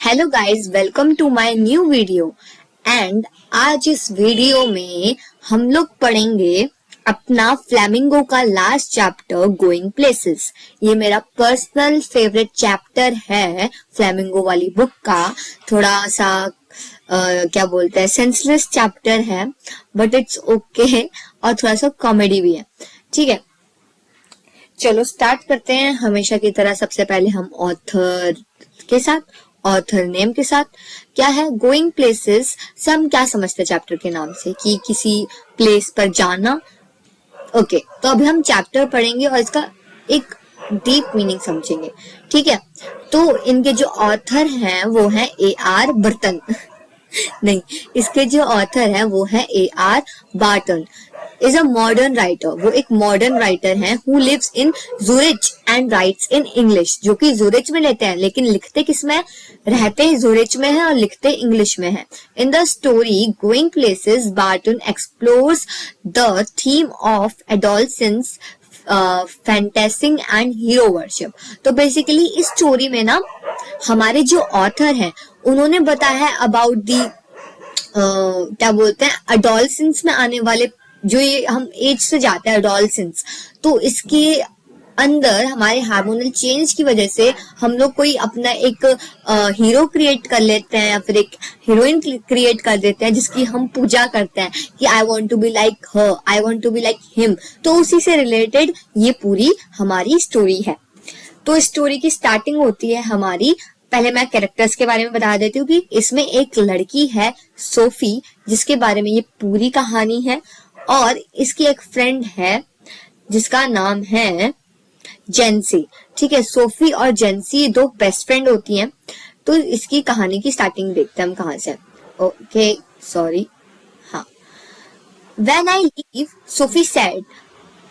Hello guys, welcome to my new video. And आज इस video में हम लोग पढ़ेंगे अपना फ्लेमिंगो का लास्ट चैप्टर गोइंग प्लेसेस। ये मेरा पर्सनल फेवरेट चैप्टर है फ्लेमिंगो वाली बुक का। थोड़ा सा क्या बोलते हैं, सेंसलेस चैप्टर है बट इट्स ओके और थोड़ा सा कॉमेडी भी है। ठीक है, चलो स्टार्ट करते हैं। हमेशा की तरह सबसे पहले हम ऑथर के साथ, ऑथर नेम के साथ। क्या है गोइंग प्लेसेस से हम क्या समझते हैं चैप्टर के नाम से, कि किसी प्लेस पर जाना। ओके, तो अभी हम चैप्टर पढ़ेंगे और इसका एक डीप मीनिंग समझेंगे। ठीक है, तो इनके जो ऑथर हैं वो है A.R. बर्टन नहीं, इसके जो ऑथर है वो है A.R. Barton. Is a modern writer, वो एक मॉडर्न राइटर हैं who lives in Zurich and writes in English. जो कि जूरिच में रहते हैं लेकिन लिखते किस में, रहते जूरिच में है और लिखते इंग्लिश में है। In the story going places Barton explores the theme of adolescence, fantasizing and hero worship. तो बेसिकली इस स्टोरी में ना हमारे जो ऑथर हैं उन्होंने बताया है अबाउट दी क्या बोलते हैं अडोलसेंस में आने वाले, जो ये हम एज से जाते हैं अडोलसेंस, तो इसके अंदर हमारे हार्मोनल चेंज की वजह से हम लोग कोई अपना एक हीरो क्रिएट कर लेते हैं या फिर एक हीरोइन क्रिएट कर देते हैं जिसकी हम पूजा करते हैं कि I want to be like her, I want to be like him. तो उसी से रिलेटेड ये पूरी हमारी स्टोरी है। तो स्टोरी की स्टार्टिंग होती है हमारी, पहले मैं कैरेक्टर्स के बारे में बता देती हूँ कि इसमें एक लड़की है सोफी जिसके बारे में ये पूरी कहानी है, और इसकी एक फ्रेंड है जिसका नाम है जेंसी। ठीक है, सोफी और जेंसी दो बेस्ट फ्रेंड होती हैं। तो इसकी कहानी की स्टार्टिंग देखते हैं हम कहां से। ओके सॉरी, हाँ। When I leave, Sophie said,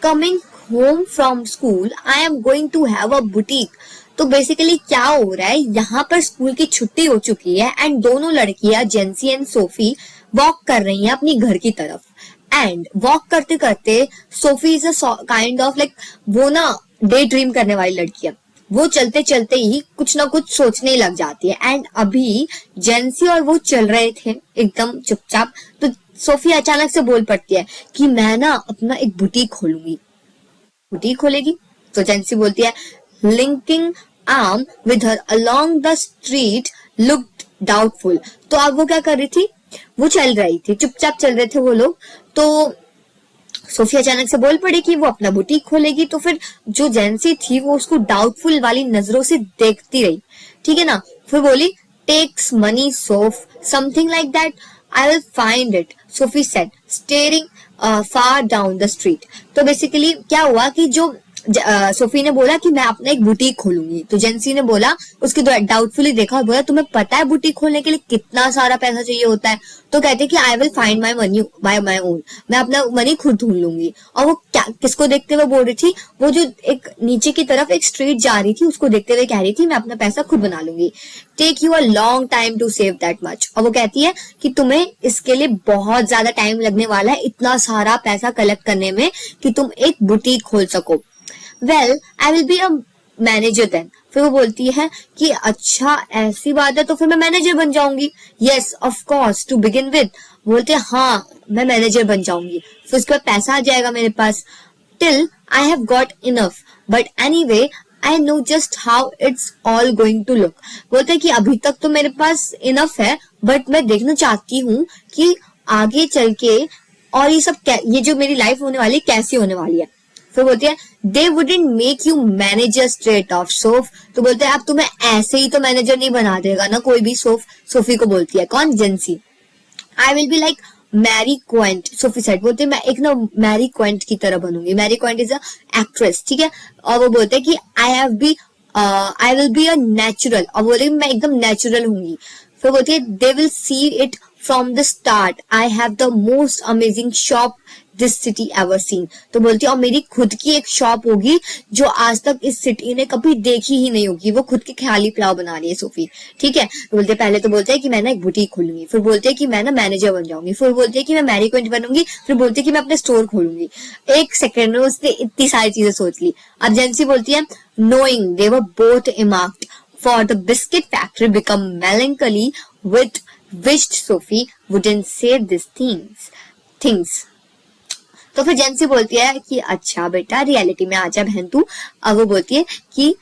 coming home from school, I am going to have a boutique. तो बेसिकली क्या हो रहा है, यहाँ पर स्कूल की छुट्टी हो चुकी है एंड दोनों लड़कियां जेंसी एंड सोफी वॉक कर रही हैं अपनी घर की तरफ। एंड वॉक करते करते Sophie is a kind of like, वो ना डे ड्रीम करने वाली लड़की है। वो चलते चलते ही कुछ ना कुछ सोचने लग जाती है। एंड अभी जेंसी और वो चल रहे थे एकदम चुपचाप, तो सोफी अचानक से बोल पड़ती है कि मैं ना अपना एक बुटीक खोलूंगी। बुटीक खोलेगी? तो जेंसी बोलती है, linking arm with her along the street looked doubtful. तो अब वो क्या कर रही थी, वो चल रही थी, चुपचाप चल रहे थे वो लोग। तो सोफी अचानक से बोल पड़ी कि वो अपना बुटीक खोलेगी। तो फिर जो जेंसी थी वो उसको डाउटफुल वाली नजरों से देखती रही। ठीक है ना, फिर बोली, takes money Soph, something like that, I will find it, Sophie said staring far down the street. तो बेसिकली क्या हुआ कि जो सोफी ने बोला कि मैं अपना एक बुटीक खोलूंगी, तो जेंसी ने बोला, उसके डाउटफुली देखा और बोला, तुम्हें पता है बुटीक खोलने के लिए कितना सारा पैसा चाहिए होता है? तो कहते कि I will find my money by my own, मैं अपना मनी खुद ढूंढ लूंगी। और वो क्या किसको देखते हुए बोल रही थी, वो जो एक नीचे की तरफ एक स्ट्रीट जा रही थी उसको देखते हुए कह रही थी मैं अपना पैसा खुद बना लूंगी। Take you a long time to save that much. और वो कहती है कि तुम्हें इसके लिए बहुत ज्यादा टाइम लगने वाला है इतना सारा पैसा कलेक्ट करने में कि तुम एक बुटीक खोल सको। Well, I will be a manager then. फिर वो बोलती है कि अच्छा ऐसी बात है, तो फिर मैं मैनेजर बन जाऊंगी। Yes, of course, to begin with. बोलते हैं हाँ मैं मैनेजर बन जाऊंगी, फिर उसके बाद पैसा आ जाएगा मेरे पास। Till I have got enough, but anyway I know just how it's all going to look. बोलते हैं कि अभी तक तो मेरे पास enough है, but मैं देखना चाहती हूँ कि आगे चल के और ये सब ये जो मेरी लाइफ होने वाली कैसी होने वाली है। फिर बोलती है, they wouldn't make you manager straight off, सोफ। तो बोलते हैं अब तुम्हें ऐसे ही तो मैनेजर नहीं बना देगा ना कोई भी, सोफी को बोलती है। कौन? Jansie. I will be like Mary Quant, Sophie said. बोलते हैं मैं एक ना मैरी क्वेंट की तरह बनूंगी। Mary Quant is a actress, ठीक है। और वो बोलते हैं कि I will be a natural, और बोले मैं एकदम नेचुरल हूंगी। फिर बोलती है, they will see it from the start, I have the most amazing shop this city ever seen. तो बोलती है और मेरी खुद की एक शॉप होगी जो आज तक इस सिटी ने कभी देखी ही नहीं होगी। वो खुद के ख्याली प्लाव बना रही है सोफी। ठीक है, तो बोलते पहले तो बोलते हैं कि मैं ना एक बुटीक खोलूंगी, फिर बोलते हैं कि मैं ना मैनेजर बन जाऊंगी, फिर बोलते हैं कि मैं मैरी क्वेंट बनूंगी, फिर बोलते हैं कि मैं अपने स्टोर खोलूंगी। एक सेकेंड में उसने इतनी सारी चीजें सोच ली। अब जेंसी बोलती है, knowing they were both earmarked for the biscuit factory become melancholy with wished Sophie wouldn't say these things. तो फिर जेंसी बोलती है कि अच्छा बेटा रियलिटी में आजा बहन तू। अब वो बोलती है कि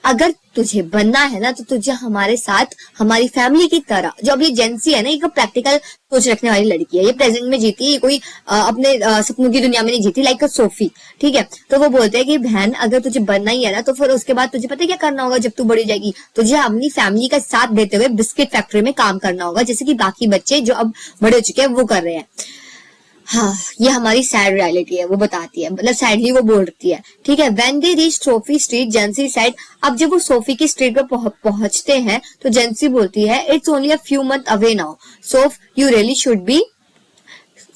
अगर तुझे बनना है ना तो तुझे हमारे साथ हमारी फैमिली की तरह, जो अभी जेंसी है ना, ये प्रैक्टिकल सोच रखने वाली लड़की है, ये प्रेजेंट में जीती है, ये कोई अपने सपनों की दुनिया में नहीं जीती, लाइक सोफी। ठीक है, तो वो बोलते हैं कि बहन अगर तुझे बनना ही है ना तो फिर उसके बाद तुझे पता है क्या करना होगा जब तू बड़ी हो जाएगी, तुझे अपनी फैमिली का साथ देते हुए बिस्किट फैक्ट्री में काम करना होगा, जैसे कि बाकी बच्चे जो अब बड़े हो चुके हैं वो कर रहे हैं। हाँ, ये हमारी सैड रियलिटी है, वो बताती है, मतलब सैडली वो बोलती है। ठीक है, when they reach Sophie street जेंसी said, अब जब वो सोफी की स्ट्रीट पर पहुंचते हैं तो जेंसी बोलती है it's only a few month away now Soph you really should be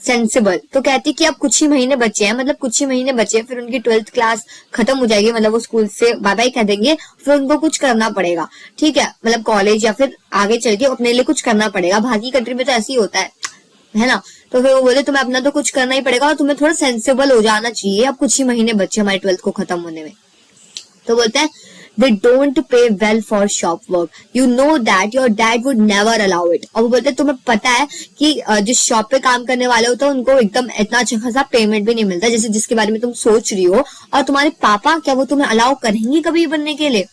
sensible. तो कहती कि अब कुछ ही महीने बचे हैं, मतलब कुछ ही महीने बचे हैं, फिर उनकी 12th क्लास खत्म हो जाएगी, मतलब वो स्कूल से बाय बाय कह देंगे, फिर उनको कुछ करना पड़ेगा। ठीक है, मतलब कॉलेज या फिर आगे चल के अपने लिए कुछ करना पड़ेगा, बाकी कंट्री में तो ऐसे ही होता है ना। तो फिर वो बोले तुम्हें अपना तो कुछ करना ही पड़ेगा और तुम्हें थोड़ा सेंसिबल हो जाना चाहिए, अब कुछ ही महीने बच्चे हमारे 12th को खत्म होने में। तो बोलते हैं they don't pay well for shop work, you know that your dad would never allow it। और वो बोलते हैं तुम्हें पता है कि जिस शॉप पे काम करने वाले होते हैं उनको एकदम इतना अच्छा खासा पेमेंट भी नहीं मिलता जैसे जिसके बारे में तुम सोच रही हो, और तुम्हारे पापा क्या वो तुम्हें अलाउ करेंगे कभी बनने के लिए।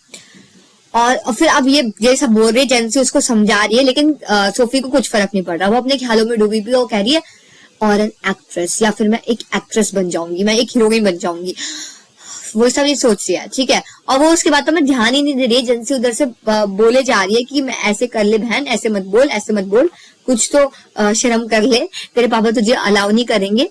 और फिर अब ये सब बोल रही है, जेंसी उसको समझा रही है, लेकिन सोफी को कुछ फर्क नहीं पड़ रहा, वो अपने ख्यालों में डूबी भी, वो कह रही है और एन एक्ट्रेस, या फिर मैं एक एक्ट्रेस बन जाऊंगी, मैं एक हीरोइन बन जाऊंगी, वो सब ये सोच रही है। ठीक है, और वो उसकी बातों में ध्यान ही नहीं दे रही है, जेंसी उधर से बोले जा रही है कि मैं ऐसे कर ले बहन, ऐसे मत बोल, ऐसे मत बोल, कुछ तो शर्म कर ले, तेरे पापा तुझे अलाउ नहीं करेंगे।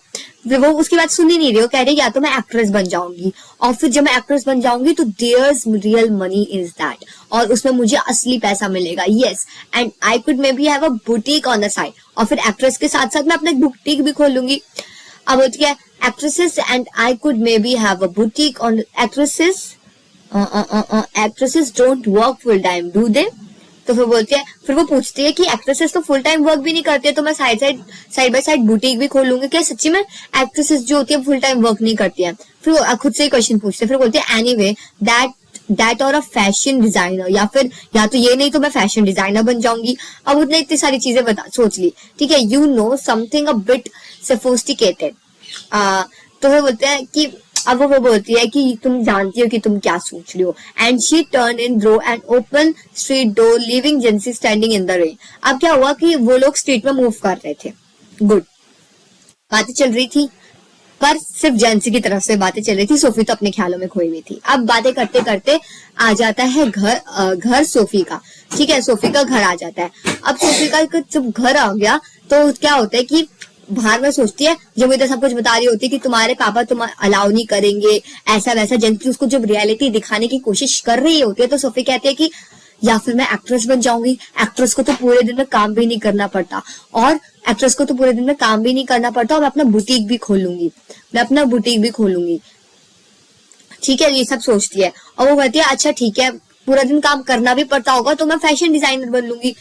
फिर वो उसकी बात सुन ही नहीं रही, वो कह रही है या तो मैं एक्ट्रेस बन जाऊंगी, और फिर जब मैं एक्ट्रेस बन जाऊंगी तो there's real money is that, और उसमें मुझे असली पैसा मिलेगा, yes, and I could maybe have a boutique on the side, और फिर एक्ट्रेस के साथ साथ मैं अपना बुटीक भी खोल लूंगी। अब होती है actresses and I could maybe have a boutique on actresses don't work full time do they। तो फिर बोलती है, फिर वो पूछती है कि एक्ट्रेसेस तो फुल टाइम वर्क भी नहीं करती है, तो मैं साइड बाय साइड बुटीक भी खोल लूंगी, क्या सच्ची में एक्ट्रेसेस जो होती है फुल टाइम वर्क नहीं करती है। फिर वो खुद से ही क्वेश्चन पूछते हैं, फिर बोलती है एनीवे दैट और अ फैशन डिजाइनर, या तो ये नहीं तो मैं फैशन डिजाइनर बन जाऊंगी। अब उसने इतनी सारी चीजें सोच ली। ठीक है, you know something a bit sophisticated. तो वो बोलते हैं कि अब वो बोलती है कि तुम जानती हो कि तुम क्या सोच रही हो, and she turn in through and open street door leaving जेंसी standing in the rain. अब क्या हुआ कि वो लोग स्ट्रीट में मूव कर रहे थे, गुड, बातें चल रही थी, पर सिर्फ जेंसी की तरफ से बातें चल रही थी, सोफी तो अपने ख्यालों में खोई हुई थी। अब बातें करते करते आ जाता है घर सोफी का। ठीक है, सोफी का घर आ जाता है। अब सोफी का जब घर आ गया तो क्या होता है कि बाहर में सोचती है, जब इधर सब कुछ बता रही होती है कि तुम्हारे पापा तुम अलाउ नहीं करेंगे, ऐसा वैसा, जेंसी उसको जब रियलिटी दिखाने की कोशिश कर रही होती है, तो सोफी कहती है कि या फिर मैं एक्ट्रेस बन जाऊंगी, एक्ट्रेस को तो पूरे दिन में काम भी नहीं करना पड़ता, और एक्ट्रेस को तो पूरे दिन में काम भी नहीं करना पड़ता, और मैं अपना बुटीक भी खोलूंगी, मैं अपना बुटीक भी खोलूंगी। ठीक है, ये सब सोचती है, और वो कहती है अच्छा ठीक है, पूरा दिन काम करना भी पड़ता होगा तो मैं फैशन डिजाइनर बन लूंगी।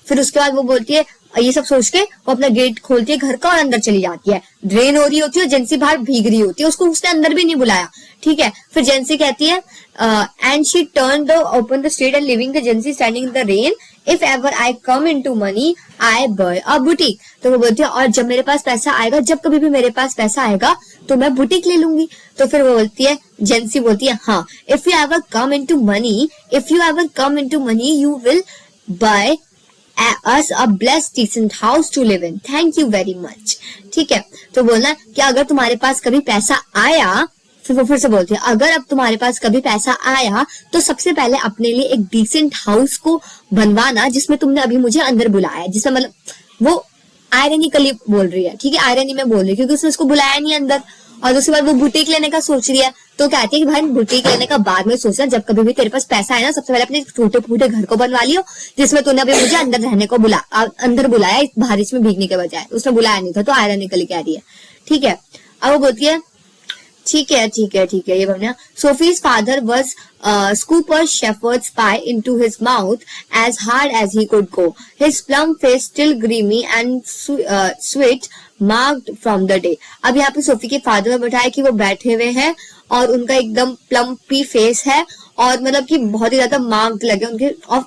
फिर उसके बाद वो बोलती है, ये सब सोच के वो अपना गेट खोलती है घर का और अंदर चली जाती है। ड्रेन हो रही होती है और जेंसी बाहर भीग रही होती है, उसको उसने अंदर भी नहीं बुलाया। ठीक है, फिर जेंसी कहती है and she turn the open the street and living the Jancy standing in the rain, if ever I come into money I buy a boutique. तो वो बोलती है और जब मेरे पास पैसा आएगा, जब कभी भी मेरे पास पैसा आएगा तो मैं बुटीक ले लूंगी। तो फिर वो बोलती है, जेंसी बोलती है हाँ, if you ever come into money you will buy us a blessed decent house to live in, thank you very much। ठीक है, तो बोलना कि अगर तुम्हारे पास कभी पैसा आया, फिर से बोलती है अगर अब तुम्हारे पास कभी पैसा आया तो सबसे पहले अपने लिए एक डिसेंट हाउस को बनवाना जिसमें तुमने अभी मुझे अंदर बुलाया, जिसमें मतलब वो आयरनिकली बोल रही है। ठीक है, आयरनी में बोल रही है क्योंकि उसने उसको बुलाया नहीं अंदर। और उसके बाद वो बुटीक लेने का सोच रही है, तो कहती है कि भाई बुटीक लेने का बाद में सोचना, जब कभी भी तेरे पास पैसा है ना सबसे पहले अपने छोटे फूटे घर को बनवा लियो, जिसमें तूने अभी मुझे अंदर रहने को अंदर बुलाया, बारिश में भीगने के बजाय उसने बुलाया नहीं था, तो आयरनिकली कह रही है। ठीक है, अब वो बोलती है ठीक है, ये बोलना Sophie's father was scoop a shepherd's pie into his mouth as hard as he could go. His plump face still grimy and sweat marked from the day. अब यहाँ पे सोफी के फादर में बैठा है कि वो बैठे हुए हैं और उनका एकदम प्लम्पी फेस है और मतलब कि बहुत ही ज्यादा मार्क्ड लगे उनके। और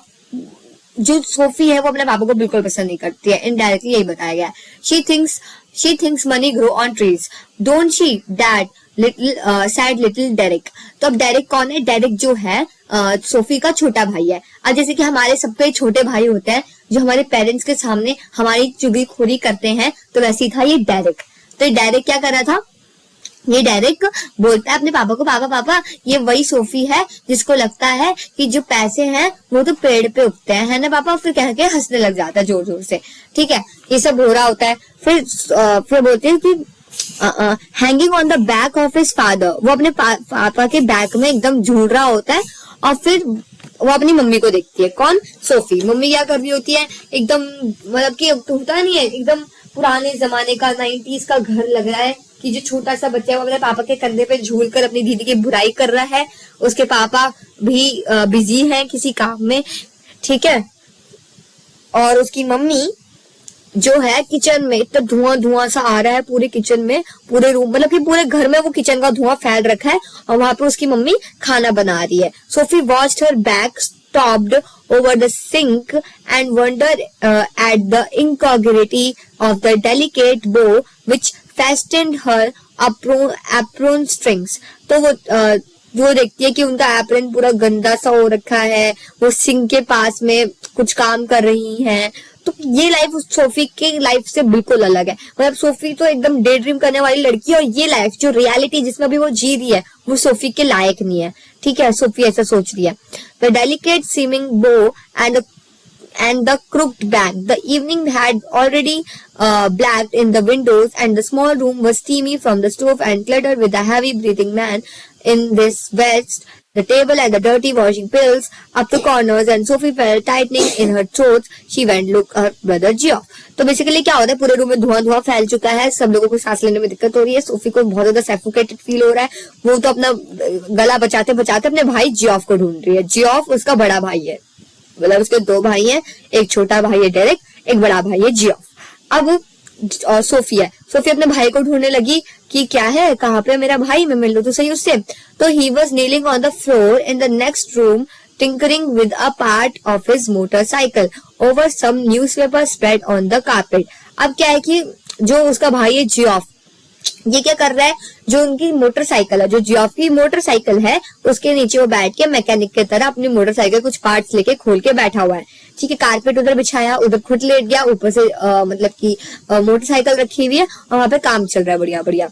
जो सोफी है वो अपने पापा को बिल्कुल पसंद नहीं करती है, इनडायरेक्टली यही बताया गया है। She thinks money grow on trees, don't she dad, little sad little Derek. तो अब डेरिक कौन है? डेरिक जो है सोफी का छोटा भाई है। अब जैसे कि हमारे सबके छोटे भाई होते हैं जो हमारे पेरेंट्स के सामने हमारी चुगलीखोरी करते हैं, तो वैसे ही था ये डेरिक। तो ये डेरिक क्या कर रहा था? ये डायरेक्ट बोलता है अपने पापा को, पापा पापा ये वही सोफी है जिसको लगता है कि जो पैसे हैं वो तो पेड़ पे उगते हैं, है ना पापा? फिर कह के हंसने लग जाता है जोर जोर से। ठीक है, ये सब हो रहा होता है। फिर बोलते हैं कि hanging on the back of his father, वो अपने पापा के बैक में एकदम झूल रहा होता है। और फिर वो अपनी मम्मी को देखती है। कौन? सोफी। मम्मी क्या कर रही होती है? एकदम मतलब कि होता नहीं है, एकदम पुराने जमाने का 90s का घर लग रहा है कि जो छोटा सा बच्चा है वो अपने पापा के कंधे पे झूल कर अपनी दीदी की बुराई कर रहा है। उसके पापा भी बिजी हैं किसी काम में, ठीक है। और उसकी मम्मी जो है किचन में इतना धुआं धुआं सा आ रहा है पूरे किचन में, पूरे रूम मतलब कि पूरे घर में वो किचन का धुआं फैल रखा है और वहां पे उसकी मम्मी खाना बना रही है। Sophie watched her back stopped over the sink and wondered at the incongruity of the delicate bow which fastened her apron strings. तो वो देखती है कि उनका एप्रन पूरा गंदा सा हो रखा है, वो सिंक के पास में कुछ काम कर रही हैं। तो ये लाइफ सोफी की लाइफ से बिल्कुल अलग है। मतलब सोफी तो एकदम डे ड्रीम करने वाली लड़की है और ये लाइफ जो रियलिटी जिसमें भी वो जी रही है वो सोफी के लायक नहीं है। ठीक है, सोफी ऐसा सोच रही है। द डेलिकेट सीमिंग बो and the crooked back. The evening had already blacked in the windows and the small room was steamy from the stove and cluttered with a heavy breathing man in this vest. The table and the dirty washing pills up the corners and Sophie felt tightening in her throat. She went look her brother Geoff. तो basically क्या होता है, पूरे room में धुआं धुआं फैल चुका है, सब लोगों को सांस लेने में दिक्कत हो रही है। सोफी को बहुत ज्यादा सफोकेटेड फील हो रहा है। वो तो अपना गला बचाते बचाते अपने भाई जियोफ को ढूंढ रही है। जियोफ उसका बड़ा भाई है, मतलब उसके दो भाई हैं, एक छोटा भाई है डेरिक, एक बड़ा भाई है जियोफ। अब सोफी है, सोफी अपने भाई को ढूंढने लगी कि क्या है, कहाँ पे मेरा भाई, मैं मिल लूं तो सही उससे। तो he was kneeling on the floor in the next room tinkering with a part of his motorcycle over some newspaper spread on the carpet. अब क्या है कि जो उसका भाई है जियोफ, ये क्या कर रहा है, जो उनकी मोटरसाइकिल है, जो जियोफ की मोटरसाइकिल है उसके नीचे वो बैठ के मैकेनिक की तरह अपनी मोटरसाइकिल कुछ पार्ट्स लेके खोल के बैठा हुआ है। ठीक है, कारपेट उधर बिछाया, उधर खुद लेट गया, ऊपर से मतलब कि मोटरसाइकिल रखी हुई है और वहां पे काम चल रहा है बढ़िया बढ़िया।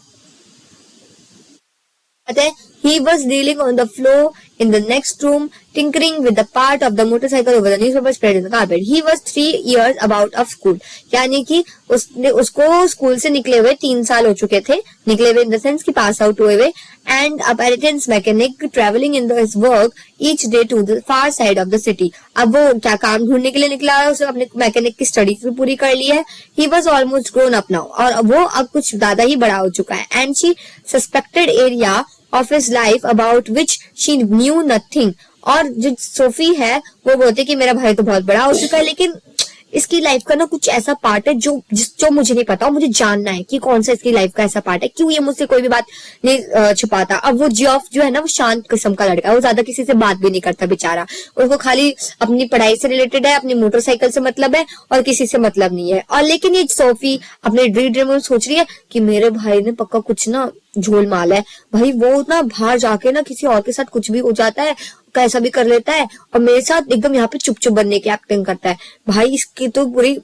He was kneeling on the floor in the next room, tinkering with the part of the motorcycle over the newspaper spread in the carpet. He was 3 years out of school. यानी कि उसको स्कूल से निकले हुए 3 साल हो चुके थे, निकले हुए इन द सेंस कि पास आउट हुए हुए। And apprentice mechanic traveling in his work each day to the far side of the city. अब वो क्या काम ढूंढने के लिए निकला है, उसने अपने मैकेनिक की स्टडी भी पूरी कर ली है। He was almost grown up now. और वो अब कुछ ज्यादा ही बड़ा हो चुका है। And she suspected area of his life about which she knew nothing. और जो सोफी है वो बोलती है कि मेरा भाई तो बहुत बड़ा हो चुका है, लेकिन इसकी लाइफ का ना कुछ ऐसा पार्ट है जो मुझे नहीं पता, मुझे जानना है कि कौन सा इसकी लाइफ का ऐसा पार्ट है, क्यों ये मुझसे कोई भी बात नहीं छुपाता। अब वो जियोफ जो है ना वो शांत किस्म का लड़का है, वो ज्यादा किसी से बात भी नहीं करता बेचारा, उसको खाली अपनी पढ़ाई से रिलेटेड है, अपनी मोटरसाइकिल से मतलब है और किसी से मतलब नहीं है। और लेकिन ये सोफी अपने ड्रीम में सोच रही है कि मेरे भाई ने पक्का कुछ ना झोल माल है भाई, वो ना बाहर जाके ना किसी और के साथ कुछ भी हो जाता है, कैसा भी कर लेता है और मेरे साथ एकदम यहाँ पे चुप चुप बनने की एक्टिंग करता है। भाई इसकी तो पूरी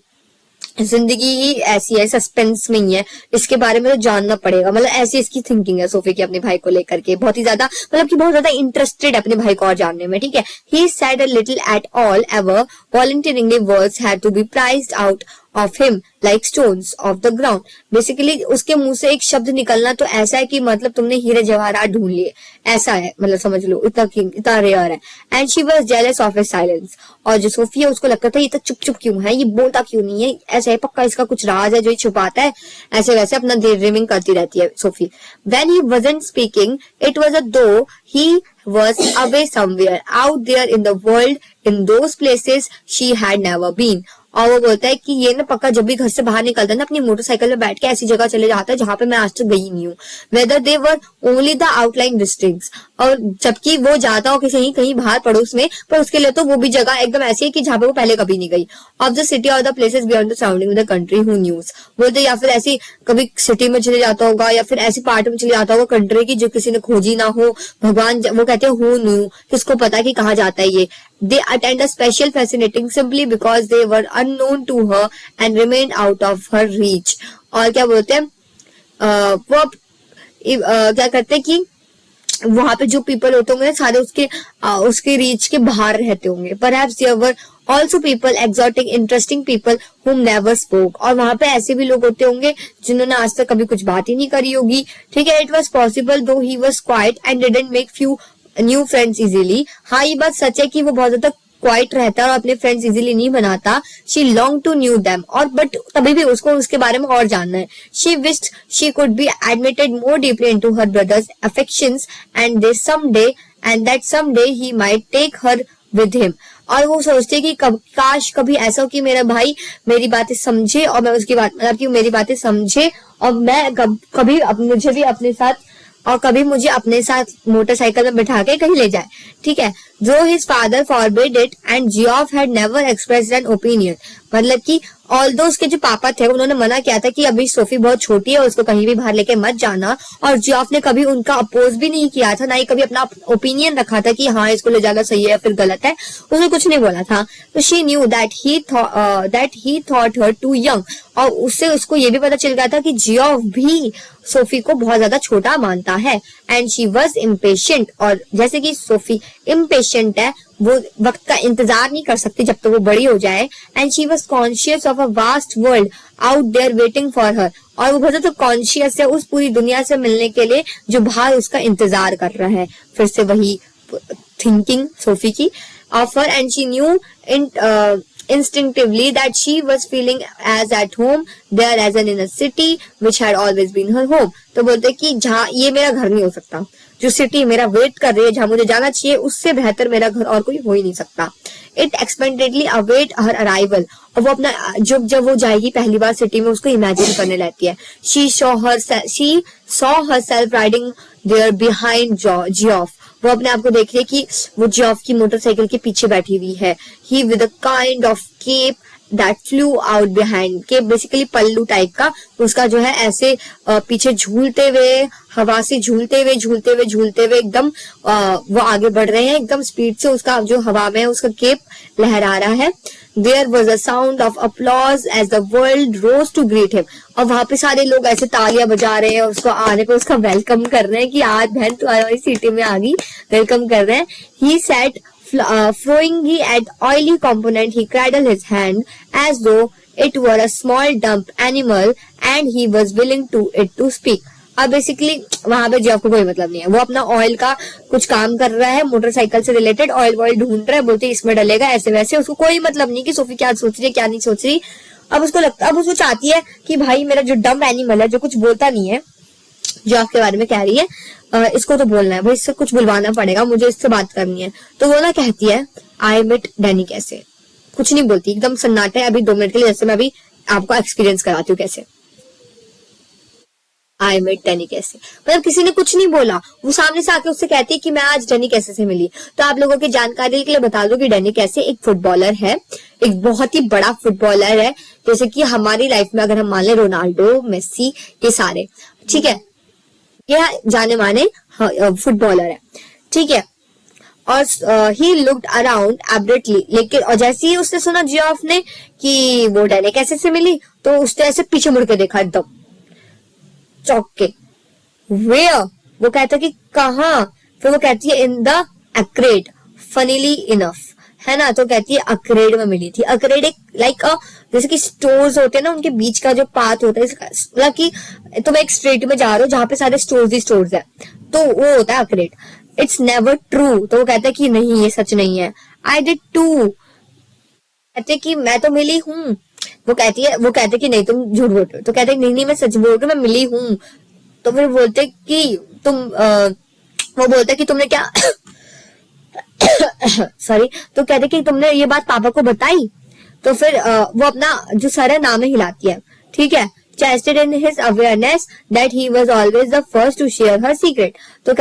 जिंदगी ही ऐसी है, सस्पेंस में ही है, इसके बारे में तो जानना पड़ेगा। मतलब ऐसी इसकी थिंकिंग है सोफी की अपने भाई को लेकर के, बहुत ही ज्यादा मतलब कि बहुत ज्यादा इंटरेस्टेड है अपने भाई को और जानने में। ठीक है, he said a little at all ever volunteeringly words had to be prised out of him like stones of the ground. Basically उसके मुंह से एक शब्द निकलना तो ऐसा है कि मतलब तुमने हीरे जवाहरात ढूंढ लिए, ऐसा है, मतलब समझ लो इतना रेयर है। And she was jealous of his silence. और जो सोफी है उसको लगता था ये तो चुप चुप क्यों है, ये बोलता क्यों नहीं है, ऐसा है पक्का इसका कुछ राज है जो ये छुपाता है, ऐसे वैसे अपना ड्रीमिंग करती रहती है Sophie. When he wasn't speaking, it was as though he was away somewhere out there in the world, in those places she had never been. और वो बोलता है कि ये ना पक्का जब भी घर से बाहर निकलता है ना, अपनी मोटरसाइकिल में बैठ के ऐसी जगह चले जाता है जहां पे मैं आज तक गई नहीं हूँ, whether they were only the outline districts, और जबकि वो जाता हो कहीं कहीं बाहर पड़ोस में, पर उसके लिए तो वो भी जगह एकदम ऐसी है कि जहां पे वो पहले कभी नहीं गई। ऑफ द सिटी और the places beyond the surrounding the country who news, बोलते या फिर ऐसी कभी सिटी में चले जाता होगा या फिर ऐसी पार्ट में चले जाता होगा कंट्री की जो किसी ने खोजी ना हो, भगवान वो कहते हैं हु न्यू, किसको पता कि कहाँ जाता है ये। They attend a special fascinating simply because they were unknown to her and remained out of her reach। और क्या बोलते हैं वो क्या करते हैं कि वहां पे जो पीपल होते होंगे सारे उसके रीच के बाहर रहते होंगे। Perhaps there were also people exotic interesting people whom never spoke, और वहां पे ऐसे भी लोग होते होंगे जिन्होंने आज तक कभी कुछ बात ही नहीं करी होगी। ठीक है, it was possible though he was quiet and didn't make few new friends easily. हाँ, ये बात सच है कि वो बहुत ज्यादा क्वाइट रहता है और अपने फ्रेंड्स इजीली नहीं बनाता। She long to knew them, और बट तभी भी उसको उसके बारे में और जानना है। She wished she could be admitted more deeply into her brother's affections and that someday he might take her with him, और वो सोचती है कि काश कभी ऐसा हो कि मेरा भाई मेरी बातें समझे और मैं उसकी बात मतलब कि मेरी बातें समझे और मैं कभी मुझे भी अपने साथ और कभी मुझे अपने साथ मोटरसाइकिल में बिठा के कहीं ले जाए। ठीक है, जो his father forbid it and Geoff had never expressed an opinion, मतलब कि ऑल्दो उसके जो पापा थे उन्होंने मना किया था कि अभी सोफी बहुत छोटी है, उसको कहीं भी बाहर लेके मत जाना, और जियोफ ने कभी उनका अपोज भी नहीं किया था, ना ही कभी अपना ओपिनियन रखा था कि हाँ इसको ले जाना सही है या फिर गलत है, उसने कुछ नहीं बोला था। तो she knew that he thought her too young, और उससे उसको ये भी पता चल गया था कि जियोफ भी सोफी को बहुत ज्यादा छोटा मानता है। एंड शी वॉज इम्पेशेंट, और जैसे कि सोफी इम्पेशेंट है, वो वक्त का इंतजार नहीं कर सकती जब तक वो बड़ी हो जाए। And she was conscious of a vast world out there waiting for her, और वो बहुत ज्यादा कॉन्शियस है उस पूरी दुनिया से मिलने के लिए जो बाहर उसका इंतजार कर रहा है। फिर से वही थिंकिंग सोफी की of her, and she knew instinctively that she was feeling as at home there as in a city which had always been her home। तो बोलते कि जहाँ ये मेरा घर नहीं हो सकता, जो सिटी मेरा वेट कर रही है जहां मुझे जाना चाहिए उससे बेहतर मेरा घर और कोई हो ही नहीं सकता। It expectedly await her arrival, और वो अपना जब वो जाएगी पहली बार सिटी में उसको इमेजिन करने लगती है। She saw herself riding there behind Geoff, वो अपने आप को देख रही है कि वो जियोफ की मोटरसाइकिल के पीछे बैठी हुई है। He with a kind of cape that flew out behind, cape basically पल्लू टाइप का, उसका जो है ऐसे पीछे झूलते हुए हवा से झूलते हुए एकदम वो आगे बढ़ रहे हैं एकदम स्पीड से, उसका जो हवा में उसका केप लहरा रहा है। There was a sound of applause as the world rose to greet him, और वहां पे सारे लोग ऐसे तालियां बजा रहे हैं उसको आने पे, उसका वेलकम कर रहे हैं कि आज बहन तू हमारी सिटी में आ गई, वेलकम कर रहे हैं। He sat frowning at oily component, he cradled his hand as though it were a small dumb animal and he was willing to it to speak। अब बेसिकली वहां पे जियोफ को कोई मतलब नहीं है, वो अपना ऑयल का कुछ काम कर रहा है, मोटरसाइकिल से रिलेटेड ऑयल ढूंढ रहा है, बोलते इसमें डलेगा ऐसे वैसे, उसको कोई मतलब नहीं कि सोफी क्या सोच रही है क्या नहीं सोच रही। अब उसको चाहती है कि भाई मेरा जो डम्ब एनिमल है जो कुछ बोलता नहीं है, जियोफ के बारे में कह रही है, इसको तो बोलना है भाई, इससे कुछ बुलवाना पड़ेगा, मुझे इससे बात करनी है। तो वो ना कहती है आई मेट डैनी कैसे, कुछ नहीं बोलती, एकदम सन्नाटे। अभी 2 मिनट के लिए जैसे मैं अभी आपको एक्सपीरियंस कराती हूँ कैसे आई मेट डैनी कैसे, मतलब किसी ने कुछ नहीं बोला, वो सामने से आके उससे कहती है कि मैं आज डैनी कैसे से मिली। तो आप लोगों की जानकारी के लिए बता दो कि डैनी कैसे एक फुटबॉलर है, एक बहुत ही बड़ा फुटबॉलर है, जैसे कि हमारी लाइफ में अगर हम मान लें रोनाल्डो, मेसी, ये सारे, ठीक है, ये जाने माने फुटबॉलर है, ठीक है। और ही लुक्ड अराउंड एब्रेटली, लेकिन और जैसे ही उसने सुना जियोफ ने कि वो डैनी कैसे से मिली, तो उसने ऐसे पीछे मुड़ के देखा एकदम चौक के। वेयर, वो कहता कि कहाँ, फिर वो कहती है इन द अक्रेड, फनीली इनफ, है ना, तो कहती है अक्रेड में मिली थी। अक्रेड एक लाइक जैसे कि स्टोर्स होते हैं ना, उनके बीच का जो पाथ होता है, मतलब कि तुम एक स्ट्रीट में जा रहे हो जहां पे सारे स्टोर्स है, तो वो होता है अक्रेड। इट्स नेवर ट्रू, तो वो कहता है कि नहीं ये सच नहीं है। आई डिड टू, कहते कि मैं तो मिली हूँ। वो कहते कि नहीं तुम झूठ बोल रहे हो, तो कहते नहीं मैं सच बोल रही हूँ, मैं मिली हूँ। तो फिर बोलते कि वो बोलते कि तुमने क्या सॉरी, तो कहते कि तुमने ये बात पापा को बताई। तो फिर वो अपना जो सर है नाम हिलाती है, ठीक है, trusted in his awareness that he was always the first to share her secret. तो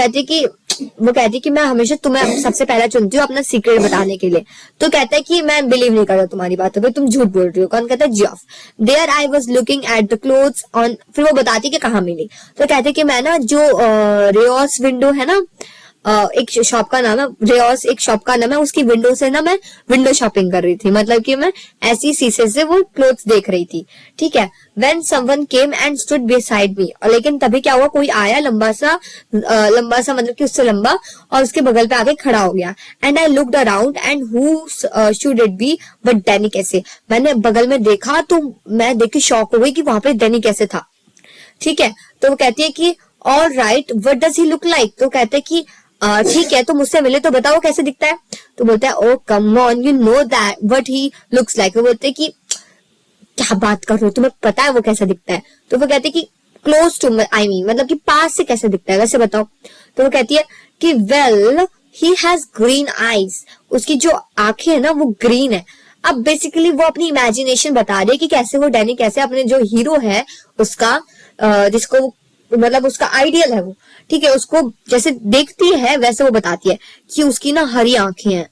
वो कहती कि मैं हमेशा तुम्हें सबसे पहला चुनती हूँ अपना सीक्रेट बताने के लिए। तो कहता है कि मैं बिलीव नहीं करता तुम्हारी बातों पे, तुम झूठ बोल रही हो। कौन कहता है? Geoff. There I was looking at the clothes on, फिर वो बताती कि कहाँ मिली। तो कहते कि मैं ना जो रेयस विंडो है ना, एक शॉप का नाम है रेयस, एक शॉप का नाम है, उसकी विंडो से ना मैं विंडो शॉपिंग कर रही थी, मतलब कि मैं ऐसी शीशे से वो क्लोथ्स देख रही थी। ठीक है, When someone came and stood beside me, और लेकिन तभी क्या हुआ, कोई आया लंबा सा मतलब कि उससे लंबा, और उसके बगल पे आके खड़ा हो गया। And I looked around and who should it be but Danny कैसे। मैंने बगल में देखा तो मैं देख के शॉक हो गई कि वहां पे डैनी कैसे था। ठीक है, तो वो कहती है कि all right what does he look like. तो कहते कि ठीक है, तो मुझसे मिले तो बताओ कैसे दिखता है। तो बोलता है oh come on you know that what he looks like. वो बोलते कि क्या बात कर रहे हो, तुम्हें पता है वो कैसा दिखता है। तो वो कहती कि क्लोज टू आई मीन, मतलब कि पास से कैसे दिखता है वैसे बताओ। तो वो कहती है कि well he has green eyes, उसकी जो आंखें है ना वो ग्रीन है। अब बेसिकली वो अपनी इमेजिनेशन बता रही है कि कैसे वो डैनी कैसे अपने जो हीरो है उसका जिसको मतलब उसका आइडियल है वो, ठीक है, उसको जैसे देखती है वैसे वो बताती है कि उसकी ना हरी आंखें हैं,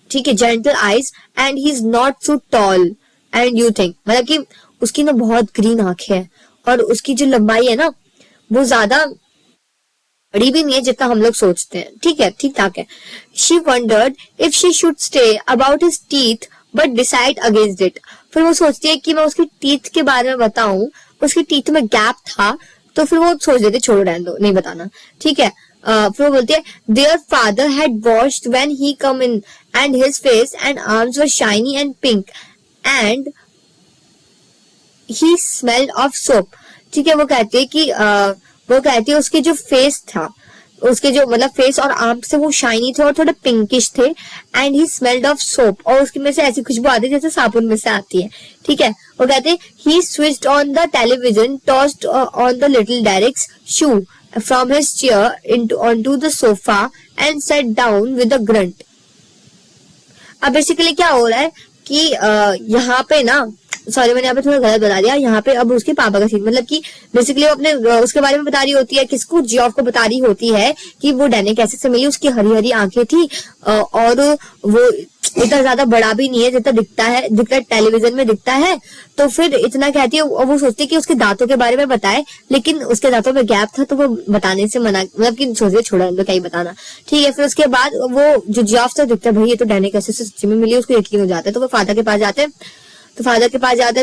ठीक है, gentle eyes and he is not so tall and you think, मतलब कि उसकी ना बहुत ग्रीन आंखें हैं और उसकी जो लंबाई है ना वो ज्यादा बड़ी भी नहीं है जितना हम लोग सोचते हैं। ठीक है, ठीक ठाक है। She wondered if she should stay about his teeth but decide against it. फिर वो सोचती है कि मैं उसकी टीथ के बारे में बताऊं, उसकी टीथ में गैप था, तो फिर वो सोच लेते छोड़ो रहने दो, नहीं बताना। ठीक है, फिर वो बोलती है their father had washed when he come in and his face and arms were shiny and pink and he smelled of soap. ठीक है, वो कहती है उसके जो फेस था, उसके जो मतलब फेस और आर्म से वो शाइनी थे और थोड़े पिंकिश थे and he smelled of soap, और उसकी में से ऐसी खुशबू आती है जैसे साबुन में से आती है। ठीक है, वो कहते हैं he switched on the television, tossed on the little Derek's shoe from his chair onto the sofa and sat down with a grunt। अब बेसिकली क्या हो रहा है कि यहाँ पे ना, सॉरी मैंने यहाँ पे थोड़ा गलत बता दिया, यहाँ पे अब उसके पापा का सीन, मतलब कि बेसिकली वो अपने उसके बारे में बता रही होती है, किसको, जियोफ को बता रही होती है कि वो डैनी कैसे से मिली, उसकी हरी हरी आंखें थी और वो इतना ज्यादा बड़ा भी नहीं है जितना दिखता टेलीविजन में दिखता है। तो फिर इतना कहती है, वो सोचती है कि उसके दांतों के बारे में बताए, लेकिन उसके दांतों में गैप था तो वो बताने से मना, मतलब कि सोचिए छोड़ा क्या ही बताना। ठीक है, फिर उसके बाद वो जो जियोफ से दिखता है भाई ये तो डैनी कैसे से सच्ची में मिली, उसको यकीन हो जाता है। तो वो फादर के पास जाते हैं,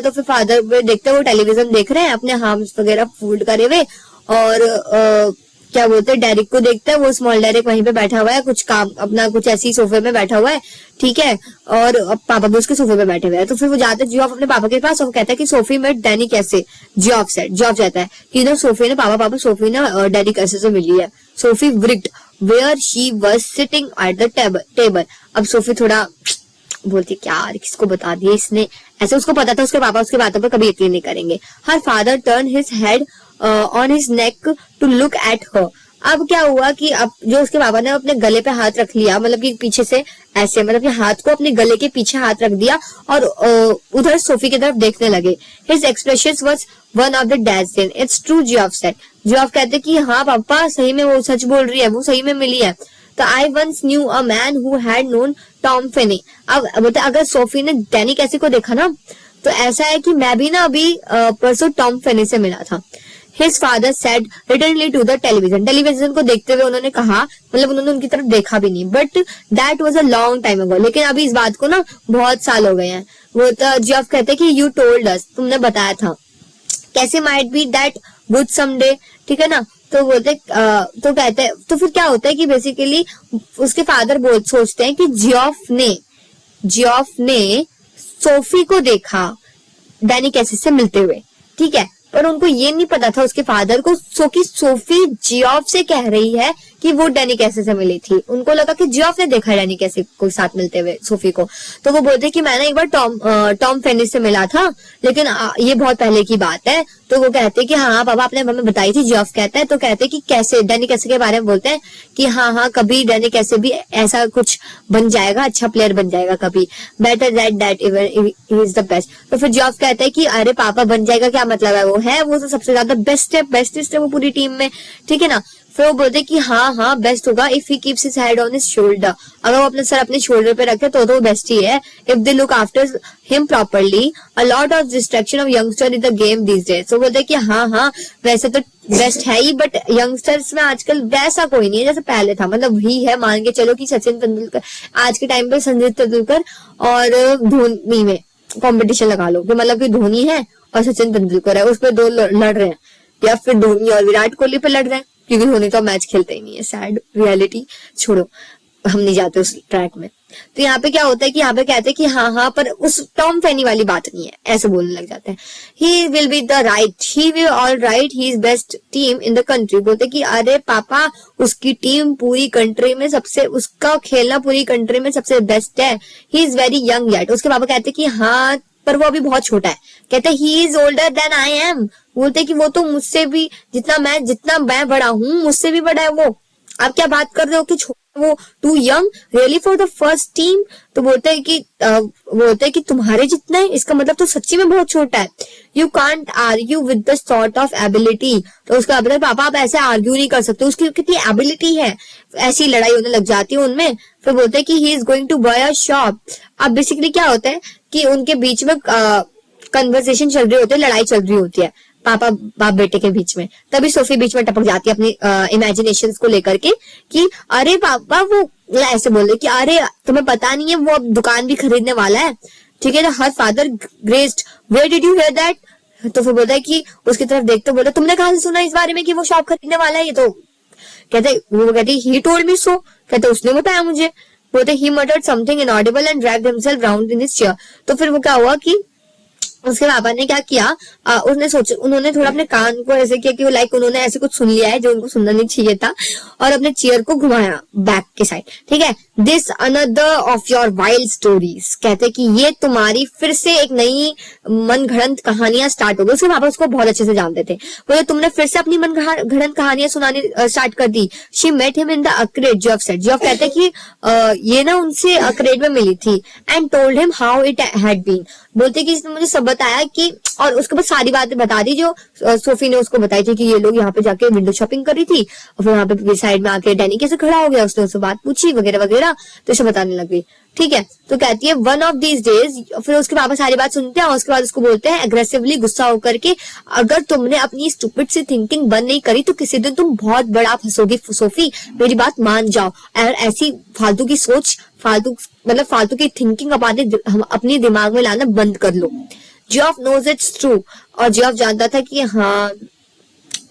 तो फिर फादर देखते हैं वो टेलीविजन देख रहे हैं अपने हार्म्स वगैरह फोल्ड करे हुए, और क्या बोलते हैं डेरिक को देखते हैं, वो स्मॉल डेरिक वहीं पे बैठा हुआ है, कुछ काम अपना कुछ ऐसी सोफे में बैठा हुआ है। ठीक है, और पापा भी उसके सोफे पे बैठे हुए हैं। तो फिर वो जाते हैं जियोफ अपने पापा के पास और कहता है कि सोफी में डैनी कैसे। जियोफ कहता है कि ना सोफी ने पापा सोफी ना डैनी कैसे से मिली है। Sophie wriggled where she was sitting at the table. अब सोफी थोड़ा बोलती क्या यार किसको बता दिया इसने, ऐसे उसको पता था उसके पापा उसके बातों पर कभी यकीन नहीं करेंगे। Her father turn his head on his neck to look at her. अब क्या हुआ कि अब जो उसके पापा ने अपने गले पे हाथ रख लिया, मतलब कि पीछे से ऐसे, मतलब कि हाथ को अपने गले के पीछे हाथ रख दिया और उधर सोफी की तरफ देखने लगे। His expression was one of the dazzling. It's true, Geoff said. Geoff कहते कि हाँ पापा सही में वो सच बोल रही है, वो सही में मिली है। तो I once knew a man who had known Tom Finney. अब बोलते अगर सोफी ने डैनी कैसे को देखा ना, तो ऐसा है कि मैं भी ना अभी परसों टॉम फिनी से मिला था। His father said returning to the television को देखते हुए उन्होंने कहा, मतलब उन्होंने उनकी तरफ देखा भी नहीं, but that was a long time ago, लेकिन अभी इस बात को ना बहुत साल हो गए हैं। वो तो जियोफ कहते कि यू टोल्ड अस, तुमने बताया था, कैसे might be that good someday. ठीक है ना, तो बोलते तो कहते तो फिर क्या होता है कि बेसिकली उसके फादर सोचते हैं कि जियोफ ने सोफी को देखा डैनी कैसे से मिलते हुए। ठीक है, पर उनको ये नहीं पता था उसके फादर को कि सोफी जियोफ से कह रही है कि वो डैनी कैसे से मिली थी। उनको लगा कि जियोफ ने देखा डैनी कैसे को साथ मिलते हुए सोफी को। तो वो बोलते कि मैंने एक बार टॉम फेनिस से मिला था, लेकिन ये बहुत पहले की बात है, तो वो कहते हैं कि हाँ पापा आपने हमें बताई थी। जॉफ कहता है, तो कहते हैं कि कैसे, डैनी कैसे के बारे में बोलते हैं कि हाँ कभी डैनी कैसे भी ऐसा कुछ बन जाएगा, अच्छा प्लेयर बन जाएगा कभी, better that he is the best. तो फिर जॉफ कहता है कि अरे पापा बन जाएगा क्या मतलब है, वो तो सबसे ज्यादा बेस्टेस्ट है वो पूरी टीम में, ठीक है ना। फिर वो बोलते कि हाँ बेस्ट होगा if he keeps his head on his shoulder, अगर वो अपने सर अपने शोल्डर पे रखे तो वो बेस्ट ही है। If they look after him properly, a lot of distraction of youngster in the game these days. तो बोलते कि हाँ वैसे तो बेस्ट है ही, बट यंगस्टर्स में आजकल वैसा कोई नहीं है जैसे पहले था। मतलब वही है, मान के चलो कि सचिन तेंदुलकर आज के टाइम पे, संजय तेंदुलकर और धोनी में कंपटीशन लगा लो कि मतलब कि धोनी है और सचिन तेंदुलकर है, उस पर दो लड़ रहे हैं, या फिर धोनी और विराट कोहली पे लड़ रहे हैं, क्योंकि धोनी तो मैच खेलते ही नहीं है। सैड रियलिटी, छोड़ो, हम नहीं जाते उस ट्रैक में। तो यहाँ पे क्या होता है कि यहाँ पे कहते हैं कि हाँ पर उस टॉम फैनी वाली बात नहीं है, ऐसे बोलने लग जाते हैं। He will be the right, he will all right, he is best team in the country. बोलते कि अरे पापा उसकी टीम पूरी कंट्री में सबसे, उसका खेलना पूरी कंट्री में सबसे बेस्ट है। He is very young yet. उसके पापा कहते कि हाँ पर वो अभी बहुत छोटा है। कहते he is older than I am. बोलते कि वो तो मुझसे भी, जितना मैं बड़ा हूँ मुझसे भी बड़ा है वो। आप क्या बात कर रहे हो कि वो too young really for the first team. तो बोलते हैं कि तुम्हारे जितना है, इसका मतलब तो सच्ची में बहुत छोटा है। You can't argue with the sort of ability. तो उसका मतलब पापा आप ऐसे आर्ग्यू नहीं कर सकते, उसकी कितनी एबिलिटी है। ऐसी लड़ाई होने लग जाती है उनमें। फिर बोलते हैं कि he is going to buy a shop. अब बेसिकली क्या होता है कि उनके बीच में कन्वर्सेशन चल रही होती है, लड़ाई चल रही होती है पापा बाप बेटे के बीच में। तभी सोफी बीच में टपक जाती है अपनी इमेजिनेशन को लेकर के कि अरे पापा वो ऐसे बोल रहे कि अरे तुम्हें पता नहीं है वो अब दुकान भी खरीदने वाला है, ठीक है। Her father graced, where did you hear that. तो फिर बोलता है कि उसकी तरफ देखते बोले तुमने कहां से सुना इस बारे में कि वो शॉप खरीदने वाला है। ये तो कहते ही टोल्ड मी सो, कहते उसने बताया मुझे। बोलते he muttered something inaudible and dragged himself round in his chair. तो फिर वो क्या हुआ कि उसके पापा ने क्या किया, उन्होंने थोड़ा अपने कान को ऐसे किया कि वो लाइक उन्होंने ऐसे कुछ सुन लिया है जो उनको सुनना नहीं चाहिए था, और अपने चेयर को घुमाया बैक के साइड, ठीक है। This another of your wild stories. कहते कि ये तुम्हारी फिर से एक नई मन घड़ंत कहानियां स्टार्ट हो गई। उसके पापा उसको बहुत अच्छे से जानते थे। बोले तुमने फिर से अपनी मन घड़ंत कहानियां सुनानी स्टार्ट कर दी। She met him in the अक्रेड, जॉफ सेड। जॉफ कहते कि ये ना उनसे अक्रेड में मिली थी, and told him how it had been. बोलते कि इसने मुझे सब बताया कि, और उसके बाद सारी बातें बता दी जो सोफी ने उसको बताई थी कि ये लोग यहाँ पे जाके विंडो शॉपिंग करी थी, और फिर वहां पे साइड में आके डैनी कैसे खड़ा हो गया, उसने उससे बात पूछी वगैरह वगैरह, तो इसे बताने लग गई, ठीक है। तो कहती है वन ऑफ दीज डेज। फिर उसके पापा सारी बात सुनते हैं और उसके बाद उसको बोलते हैं एग्रेसिवली गुस्सा होकर के, अगर तुमने अपनी स्टूपिड सी थिंकिंग बंद नहीं करी तो किसी दिन तुम बहुत बड़ा फंसोगी सोफी, मेरी बात मान जाओ। और ऐसी फालतू की सोच, फालतू की थिंकिंग अपने दिमाग में लाना बंद कर लो। जॉफ नोज इट्स ट्रू, और जॉफ जानता था कि हाँ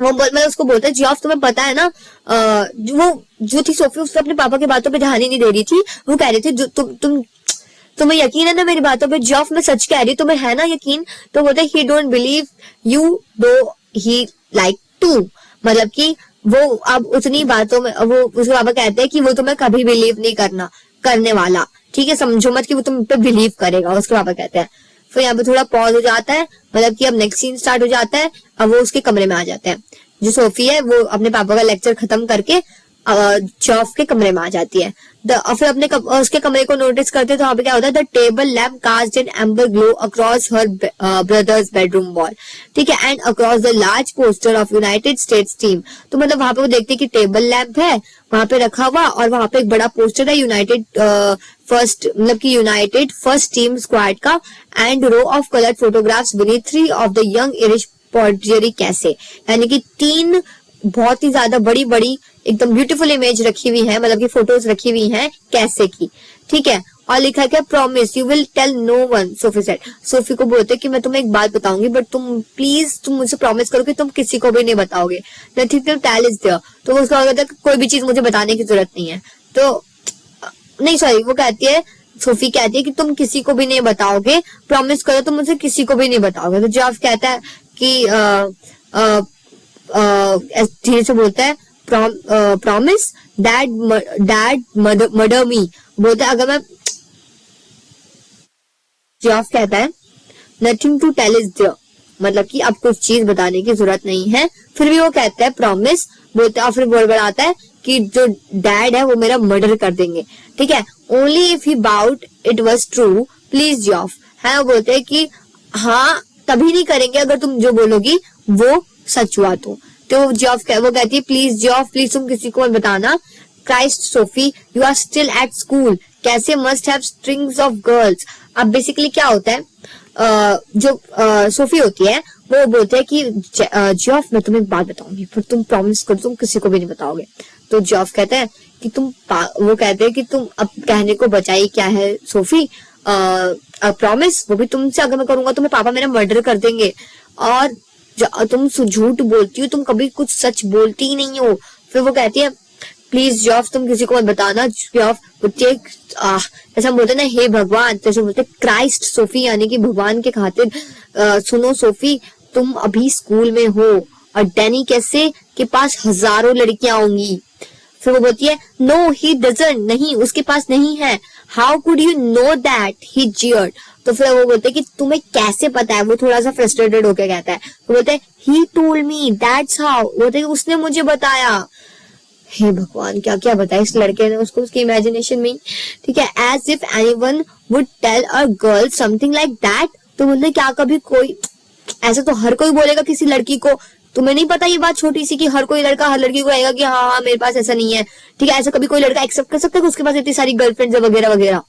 मैं उसको बोलता है जॉफ तुम्हें पता है ना, वो जो थी सोफी उसने अपने पापा की बातों पे ध्यान ही नहीं दे रही थी। वो कह रही थी तुम्हें यकीन है ना मेरी बातों पे। जॉफ मैं सच कह रही हूँ, तुम्हें है ना यकीन। तो बोलते ही डोंट बिलीव यू दो ही लाइक टू, मतलब कि वो अब उतनी बातों में, वो उसके पापा कहते हैं कि वो तुम्हें कभी बिलीव नहीं करने वाला, ठीक है। समझो मत कि वो तुम पे बिलीव करेगा, उसके पापा कहते हैं। फिर यहाँ पे थोड़ा पॉज हो जाता है, मतलब कि अब नेक्स्ट सीन स्टार्ट हो जाता है। अब वो उसके कमरे में आ जाते हैं। जो सोफी है वो अपने पापा का लेक्चर खत्म करके जॉफ के कमरे में आ जाती है। फिर उसके कमरे को नोटिस करते हैं तो वहां पे क्या होता है, the table lamp cast in amber glow across her brother's bedroom wall, ठीक है, and across the large poster of United States team. तो मतलब वहां पे वो देखते हैं कि टेबल लैम्प है वहां पे रखा हुआ, और वहां पे एक बड़ा पोस्टर है यूनाइटेड फर्स्ट टीम स्क्वाड का, and row of coloured photographs beneath 3 of the young Irish prodigy Casey, यानी कि 3 बहुत ही ज्यादा बड़ी बड़ी एकदम ब्यूटीफुल इमेज रखी हुई है, मतलब कि फोटोज रखी हुई हैं कैसे की, ठीक है। और लिखा है promise you will tell no one, Sophie said. Sophie को बोलते कि मैं तुम्हें एक बात बताऊंगी, बट तुम मुझे प्रॉमिस करो कि तुम किसी को भी नहीं बताओगे। Nothing to tell is there. तो उसका कहता है कोई भी चीज मुझे बताने की जरूरत नहीं है। तो नहीं सॉरी, वो कहती है, सोफी कहती है कि तुम किसी को भी नहीं बताओगे, प्रॉमिस करो तुम मुझे किसी को भी नहीं बताओगे। तो जॉफ कहता है कि धीरे से बोलता है प्रॉमिस डैड मर्डर मी। बोलता है अगर मैं, जॉफ कहता है nothing to tell is there, मतलब कि अब कुछ चीज बताने की जरूरत नहीं है। फिर भी वो कहता है प्रॉमिस, बोलते और फिर बोल बढ़ाता है कि जो डैड है वो मेरा मर्डर कर देंगे, ठीक है, only if he bout it was true please Geoff, है वो बोलते हैं कि हाँ तभी नहीं करेंगे अगर तुम जो बोलोगी वो सच हुआ तो जॉफ वो कहती है प्लीज जॉफ प्लीज तुम किसी को मत बताना। Christ Sophie you are still at school, Casey must have strings of girls. अब बेसिकली क्या होता है, जो सोफी होती है वो बोलते हैं कि जॉफ मैं तुम्हें एक बात बताऊंगी पर तुम प्रॉमिस करो तुम किसी को भी नहीं बताओगे। तो जॉफ कहता है कि वो कहते हैं कि तुम अब कहने को बचाई क्या है सोफी, प्रॉमिस वो भी तुमसे अगर मैं करूंगा तो मेरे पापा मेरा मर्डर कर देंगे, और तुम झूठ बोलती हो, तुम कभी कुछ सच बोलती ही नहीं हो। फिर वो कहती है प्लीज जॉफ तुम किसी को मत बताना। जॉफ ऐसा बोलते ना हे भगवान, जैसे बोलते क्राइस्ट सोफी यानी कि भगवान के खातिर सुनो सोफी तुम अभी स्कूल में हो और डैनी कैसे के पास हजारों लड़कियां होंगी। फिर वो बोलती है नो ही डजंट, नहीं उसके पास नहीं है। How could you know that, he jeered. तो फिर वो बोलते हैं कि तुम्हें कैसे पता है, वो थोड़ा सा फ्रस्ट्रेटेड होकर कहता है। वो बोलते हैं he told me that's how, बोलते हैं उसने मुझे बताया। हे भगवान क्या क्या बताया इस लड़के ने उसको उसकी इमेजिनेशन में, ठीक है। As if anyone would tell a girl something like that, तो बोलते क्या कभी कोई ऐसा तो हर कोई बोलेगा किसी लड़की को, तुम्हें नहीं पता ये बात छोटी सी कि हर कोई लड़का हर लड़की को कहेगा कि हाँ हाँ मेरे पास ऐसा नहीं है, ठीक है। ऐसा कभी कोई लड़का एक्सेप्ट कर सकता है कि उसके पास इतनी सारी गर्लफ्रेंड्स वगैरह वगैरह,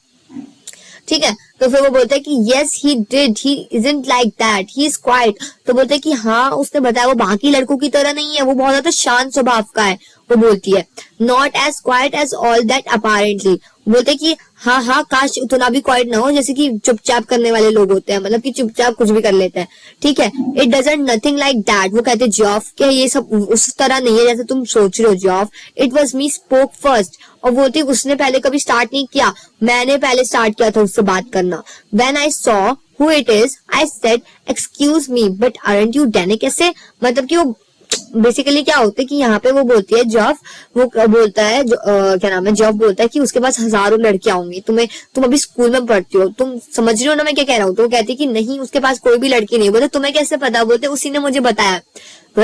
ठीक है। तो फिर वो बोलते हैं कि yes he did, he isn't like that, he is quite. तो बोलते हैं कि हाँ उसने बताया वो बाकी लड़कों की तरह नहीं है, वो बहुत ज्यादा शांत स्वभाव का है। वो बोलती है not as quiet as all that apparently, बोलते कि हाँ हाँ काश उतना भी क्वाइट ना हो जैसे कि चुपचाप करने वाले लोग होते हैं, मतलब कि चुपचाप कुछ भी कर लेते हैं, ठीक है। It doesn't nothing like that, वो कहते जॉफ के ये सब उस तरह नहीं है जैसे तुम सोच रहे हो जॉफ, it was me spoke first, और बोलती उसने पहले कभी स्टार्ट नहीं किया, मैंने पहले स्टार्ट किया था उससे बात करना। When I saw who it is I said excuse me but aren't you Danny, कैसे मतलब कि वो बेसिकली क्या होता है कि यहाँ पे वो बोलती है जॉफ, वो बोलता है क्या नाम है, जॉफ बोलता है कि उसके पास हजारों लड़कियां होंगी, तुम अभी स्कूल में पढ़ती हो, तुम समझ रही हो ना मैं क्या कह रहा हूँ। तो वो कहती है कि नहीं उसके पास कोई भी लड़की नहीं। बोलते तुम्हें कैसे पता, बोलते उसी ने मुझे बताया।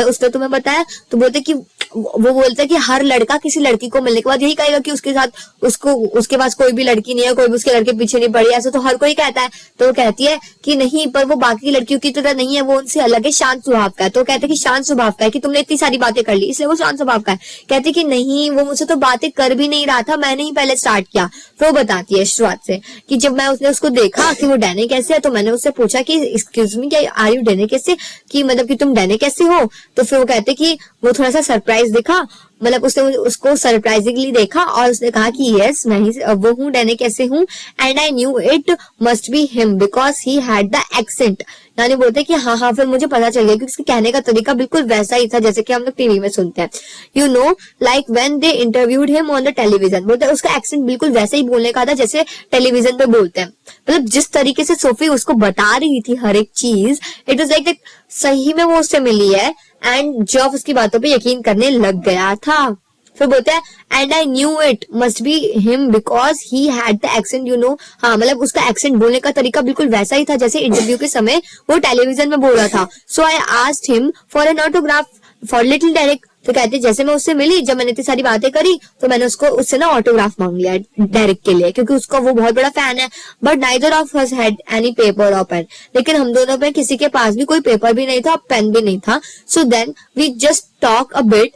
उसने तुम्हें बताया, तो बोलते कि वो बोलता है कि हर लड़का किसी लड़की को मिलने के बाद यही कहेगा कि उसके साथ उसके पास कोई भी लड़की नहीं है, कोई भी उसके लड़के पीछे नहीं पड़ी, ऐसा तो हर कोई कहता है। तो वो कहती है कि नहीं पर वो बाकी लड़कियों की तरह नहीं है, वो उनसे अलग है, शांत स्वभाव का है। तो कहते हैं कि शांत स्वभाव का है कि तुमने इतनी सारी बातें कर ली इसलिए वो शांत स्वभाव का है। कहते कि नहीं वो मुझसे तो बातें कर भी नहीं रहा था, मैंने ही पहले स्टार्ट किया। फिर वो बताती है शुरुआत से कि जब मैं उसने उसको देखा कि वो डैनी कैसे है, तो मैंने उससे पूछा कि एक्सक्यूज मी क्या आर यू डैनी कैसे, कि मतलब कि तुम डैनी कैसे हो। तो फिर वो कहते कि वो थोड़ा सा सरप्राइज दिखा, मतलब उसने उसको सरप्राइजिंगली देखा और उसने कहा कि यस मैं ही वो हूँ डैनी कैसे हूँ, and I knew it must be him because he had the accent. यानी बोलते कि हाँ हाँ फिर मुझे पता चल गया कि उसके कहने का तरीका बिल्कुल वैसा ही था जैसे कि हम लोग टीवी में सुनते हैं, you know like when they interviewed him on the television. बोलते उसका एक्सेंट बिल्कुल वैसे ही बोलने का था जैसे टेलीविजन पे बोलते हैं, मतलब जिस तरीके से सोफी उसको बता रही थी हर एक चीज, इट वाज लाइक सही में वो उससे मिली है, एंड जॉफ उसकी बातों पे यकीन करने लग गया था। फिर बोलते हैं and I knew it must be him because he had the accent, you know, हाँ मतलब उसका एक्सेंट बोलने का तरीका बिल्कुल वैसा ही था जैसे इंटरव्यू के समय वो टेलीविजन में बोल रहा था। So I asked him for an autograph for little Derek. तो कहते जैसे मैं उससे मिली, जब मैंने इतनी सारी बातें करी तो मैंने उससे ना ऑटोग्राफ मांग लिया डेरिक के लिए, क्योंकि उसका वो बहुत बड़ा फैन है। But neither of us had any paper और पेन, लेकिन हम दोनों में किसी के पास भी कोई पेपर भी नहीं था, पेन भी नहीं था। So then we just talk a bit,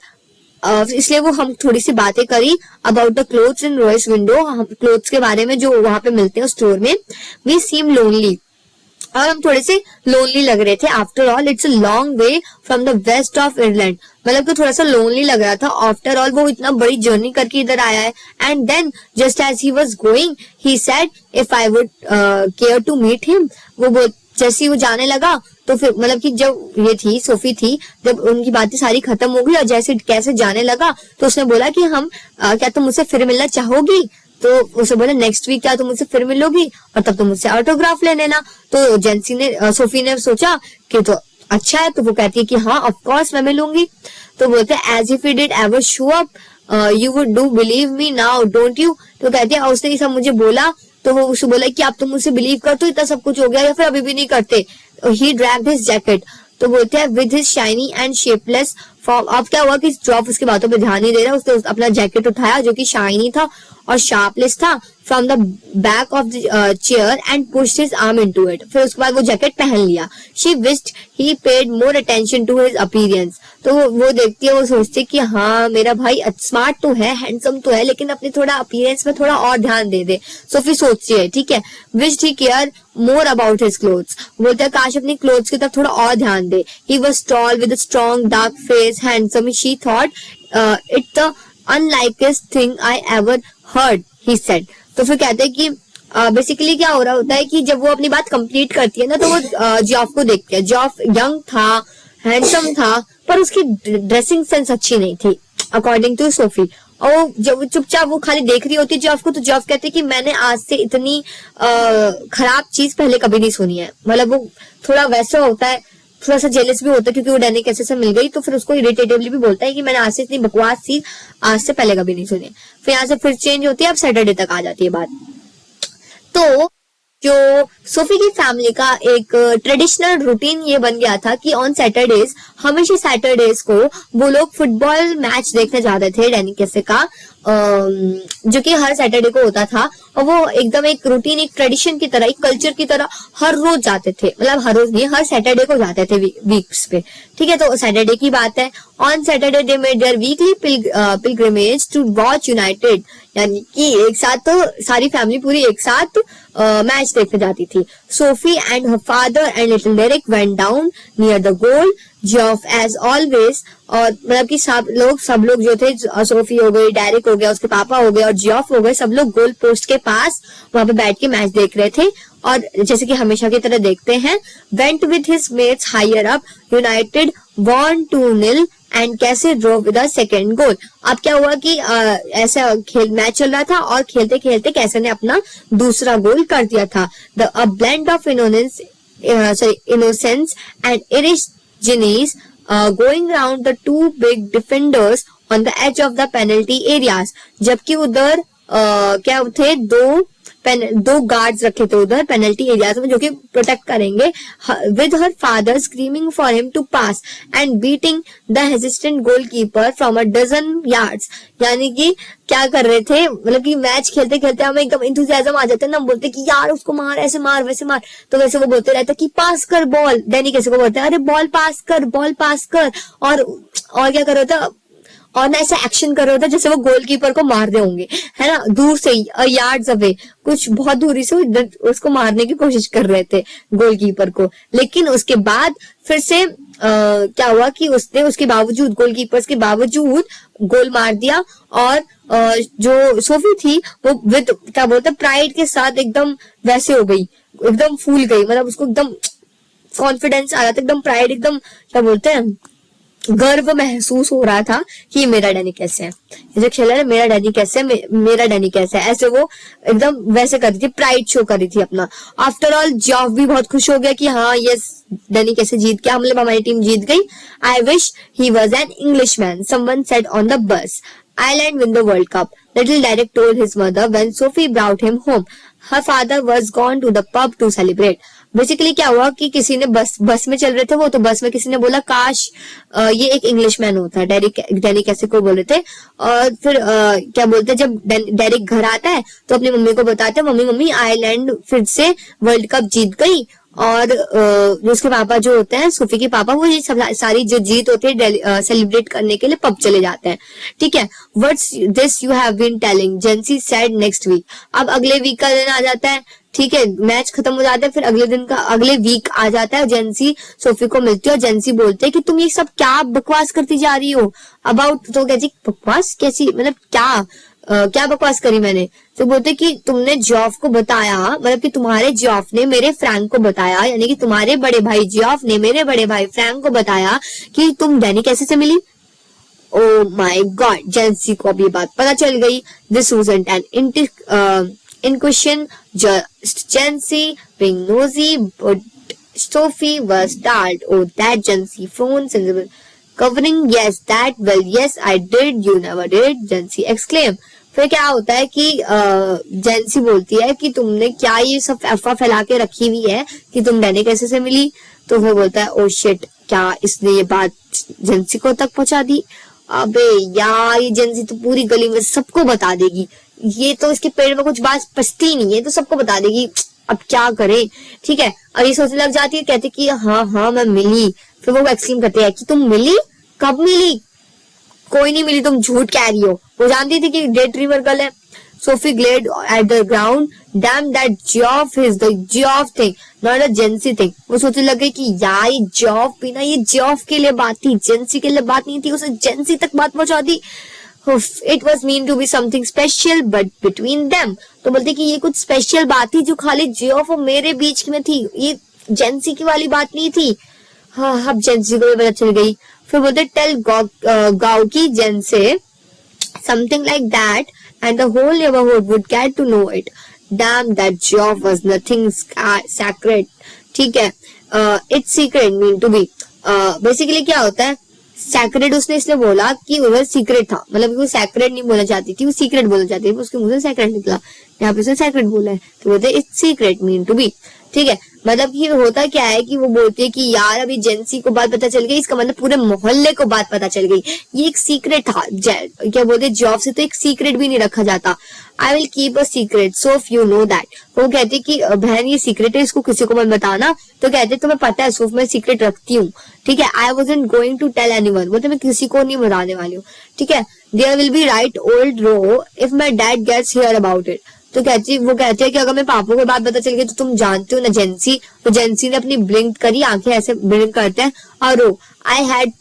इसलिए वो हम थोड़ी सी बातें करी about the clothes in Royce's window, हम क्लोथ्स के बारे में जो वहां पे मिलते हैं स्टोर में। वी सीम लोनली, और हम थोड़े से लोनली लग रहे थे। After all it's a long way from the west of England, मतलब कि थोड़ा सा लोनली लग रहा था। आफ्टर ऑल वो इतना बड़ी जर्नी करके इधर आया है। And then just as he was going he said if I would care to meet him, वो जैसे ही वो जाने लगा तो फिर मतलब कि जब ये थी सोफी थी, जब उनकी बातें सारी खत्म हो गई और जैसे कैसे जाने लगा तो उसने बोला कि हम क्या तुम मुझसे फिर मिलना चाहोगी। तो उसे बोला नेक्स्ट वीक क्या तुम मुझसे फिर मिलोगी और तब तुम मुझसे ऑटोग्राफ ले लेना। तो जेंसी ने सोफी ने सोचा कि तो अच्छा है, तो वो कहती है कि हाँ ऑफ कोर्स मैं मिलूंगी। तो बोलते as if he did ever show up you would do believe me now don't you. तो कहती है उसने ये सब मुझे बोला, तो वो उसे बोला कि आप तुम मुझसे बिलीव करते हो, इतना सब कुछ हो गया या फिर अभी भी नहीं करते। he dragged his jacket. तो बोलते हैं with his shiny and shapeless form. अब क्या हुआ कि जॉफ उसकी बातों पे ध्यान नहीं दे रहा, उसने अपना जैकेट उठाया जो कि शाइनी था और शार्पलेस था from the back of the chair and pushed his arm into it. फिर उसके बाद वो जैकेट पहन लिया. She wished he paid more attention to his appearance. तो वो देखती है, वो सोचती है कि हाँ मेरा भाई स्मार्ट तो है, हैंडसम तो है, लेकिन अपने थोड़ा अपीयरेंस में थोड़ा और ध्यान दे दे. सोफी सोचती है, ठीक है, wished he care more about his clothes. बोलता है काश अपनी क्लोथ्स की तरफ थोड़ा और ध्यान दे. He was tall with a strong dark face, handsome. She thought it the unlikeliest thing I ever heard, he said. तो फिर कहते हैं कि बेसिकली क्या हो रहा होता है कि जब वो अपनी बात कंप्लीट करती है ना, तो वो जॉफ को देखती है. जॉफ यंग था, हैंडसम था, पर उसकी ड्रेसिंग सेंस अच्छी नहीं थी अकॉर्डिंग टू सोफी. और जब चुपचाप वो खाली देख रही होती है जॉफ को, तो जॉफ कहते हैं कि मैंने आज से इतनी खराब चीज पहले कभी नहीं सुनी है. मतलब वो थोड़ा वैसा होता है, थोड़ा सा जेलस भी होता है क्योंकि वो डैनी कैसे से मिल गई, तो फिर उसको इरिटेटिवली भी बोलता है कि मैंने आज से इतनी बकवास चीज आज से पहले कभी नहीं सुनी. फिर यहाँ से फिर चेंज होती है, अब सैटरडे तक आ जाती है बात. तो जो सोफी की फैमिली का एक ट्रेडिशनल रूटीन ये बन गया था कि ऑन सैटरडेज, हमेशा सैटरडेज को वो लोग फुटबॉल मैच देखने जाते थे डैनी कैसे का, जो कि हर सैटरडे को होता था. और वो एकदम एक रूटीन, एक ट्रेडिशन की तरह, एक कल्चर की तरह हर रोज जाते थे. मतलब हर रोज नहीं, हर सैटरडे को जाते थे वीक्स पे, ठीक है. तो सैटरडे की बात है. On Saturday they made their weekly pilgrimage to watch United, यानी कि एक साथ तो सारी फैमिली पूरी एक साथ मैच देखने जाती थी. Sophie and her father and little Derek went down near the goal. Geoff as always, और मतलब कि सब लोग जो थे, सोफी हो गई, डेरिक हो गया, उसके पापा हो गए और जॉफ हो गए, सब लोग गोल पोस्ट के पास वहां पे बैठ के मैच देख रहे थे. और जैसे कि हमेशा की तरह देखते हैं, went with his mates higher up, United won 2-0 and Casey draw with the second goal. अब क्या हुआ कि ऐसा मैच चल रहा था और खेलते खेलते कैसे ने अपना दूसरा गोल कर दिया था. The blend of innocence and Irish genies going around the two big defenders on the edge of the penalty areas. जबकि उधर क्या थे, दो गार्ड्स रखे थे उधर पेनल्टी एरियाज में जो कि प्रोटेक्ट करेंगे. With her father screaming for him to pass and beating the hesitant goalkeeper from a dozen yards. यानी कि क्या कर रहे थे, मतलब कि मैच खेलते खेलते हमें एकदम इंथुसियाज्म आ जाता है ना, हम बोलते कि यार उसको मार, ऐसे मार वैसे मार. तो वैसे वो बोलते रहते कि पास कर बॉल. डैनी कैसे को बोलते हैं अरे बॉल पास कर, बॉल पास कर. और क्या कर रहा था, और ना ऐसा एक्शन कर रहा था जैसे वो गोलकीपर को मार रहे होंगे, है ना, दूर से ही, यार्ड्स अवे, कुछ बहुत दूरी से उसको मारने की कोशिश कर रहे थे गोलकीपर को. लेकिन उसके बाद फिर से क्या हुआ कि उसने उसके बावजूद, गोलकीपर के बावजूद गोल मार दिया. और जो सोफी थी वो विद क्या बोलते हैं प्राइड के साथ एकदम वैसे हो गई, एकदम फूल गई. मतलब उसको एकदम कॉन्फिडेंस आ रहा था, एकदम प्राइड, एकदम क्या बोलते हैं गर्व महसूस हो रहा था कि मेरा डैनी कैसे है, जो खेल रहा है मेरा डैनी कैसे है, मेरा डैनी कैसे है, ऐसे वो एकदम वैसे कर रही थी, प्राइड शो कर रही थी अपना. आफ्टर ऑल जॉफ भी बहुत खुश हो गया कि हाँ यस डैनी कैसे जीत गया, मतलब हमारी टीम जीत गई. I wish he was an Englishman, someone said on the bus. Ireland win the World Cup, little Derek told his mother when Sophie brought him home. Her father was gone to the pub to celebrate. Basically क्या हुआ कि किसी ने बस में चल रहे थे वो, तो बस में किसी ने बोला काश ये एक इंग्लिशमैन होता है. डेरिक कैसे को बोल रहे थे. और फिर क्या बोलते हैं, जब डेरिक घर आता है तो अपनी मम्मी को बताते हैं, मम्मी आयरलैंड फिर से वर्ल्ड कप जीत गई. और उसके पापा जो होते हैं, सोफी के पापा, वो ये सब सारी जो जीत होती है सेलिब्रेट करने के लिए पब चले जाते हैं. ठीक है. What's this you have been telling, Jancy said next week. अब अगले वीक का दिन आ जाता है, ठीक है, मैच खत्म हो जाता है, फिर अगले वीक आ जाता है. जेंसी सोफी को मिलती है और जेंसी बोलते हैं कि तुम ये सब क्या बकवास करती जा रही हो अबाउट. तो कहती बकवास कैसी, मतलब क्या बकवास करी मैंने. तो बोलते कि तुमने जॉफ को बताया, मतलब कि तुम्हारे जॉफ ने मेरे फ्रैंक को बताया, यानी कि तुम्हारे बड़े भाई जॉफ ने मेरे बड़े भाई फ्रैंक को बताया कि तुम डैनी कैसे से मिली. ओ माय गॉड, जेंसी को अब ये बात पता चल गई. This wasn't an inquisition, just Jancy being nosy, but Sophie was startled. Oh, that Jancy phone sensible covering. Yes, that. Well, yes, I did. You never did, Jancy exclaimed. फिर क्या होता है कि जेंसी बोलती है कि तुमने क्या ये सब अफवाह फैला के रखी हुई है कि तुम डैनी कैसे से मिली। तो फिर बोलता है ओ शिट, क्या इसने ये बात जेंसी को तक पहुंचा दी। अबे यार, ये जेंसी तो पूरी गली में सबको बता देगी, ये तो इसके पेड़ में कुछ बात पचती नहीं है तो सबको बता देगी, अब क्या करे। ठीक है, अब ये सोचने लग जाती है, कहती कि हाँ मैं मिली। फिर वो एक्सक्लेम करते हैं कि तुम मिली, कब मिली? कोई नहीं मिली, तुम झूठ कह रही हो। वो जानती थी कि डेट रिवर गर्ल है। Sophie glad at the ground, damn that Geoff is the Geoff thing not a Jancy thing. वो सोचने लगे कि यार ये जॉफ भी ना, ये जॉफ के लिए बात थी, जेंसी के लिए बात नहीं थी। उसे जेंसी तक बात पहुंचा दी। It was mean to be something special but between them. तो बोलते कि ये कुछ स्पेशल बात थी जो खाली जॉफ और मेरे बीच में थी, ये जेंसी की वाली बात नहीं थी। हाँ, अब जेंसी को भी पता चल गई। फिर बोलते tell गाउकी जेंसे something like that and the whole neighborhood would get to know it. Damn, that job was nothing sacred. ठीक है, it's secret mean to be. Basically क्या होता है, सैक्रेड उसने इसलिए बोला कि उधर सीक्रेट था, मतलब वो सैक्रेड नहीं बोलना चाहती थी, वो सीक्रेट बोलना चाहती थी, उसके मुंह से सैक्रेड निकला, यहाँ पे उसने सैक्रेड बोला है तो बोलते it's secret mean to be. ठीक है, मतलब कि होता क्या है कि वो बोलती है कि यार अभी जेंसी को बात पता चल गई, इसका मतलब पूरे मोहल्ले को बात पता चल गई, ये एक सीक्रेट था। क्या बोलते जॉब से तो एक सीक्रेट भी नहीं रखा जाता। I will keep a secret so if you know that. वो कहती कि बहन ये सीक्रेट है, इसको किसी को मत बताना। तो कहते तुम्हें पता है सूफ मैं सीक्रेट रखती हूँ। ठीक है, I wasn't going to tell anyone, बोलते मैं किसी को नहीं बताने वाली हूँ। ठीक है, there will be right old row if my dad gets hear about it. तो वो कहते हैं कि अगर मेरे पापा को बात पता चल गई तो तुम जानते हो ना जेंसी। तो जेंसी ने अपनी ब्लिंक करी, आंखें ऐसे ब्लिंक करते हैं और I had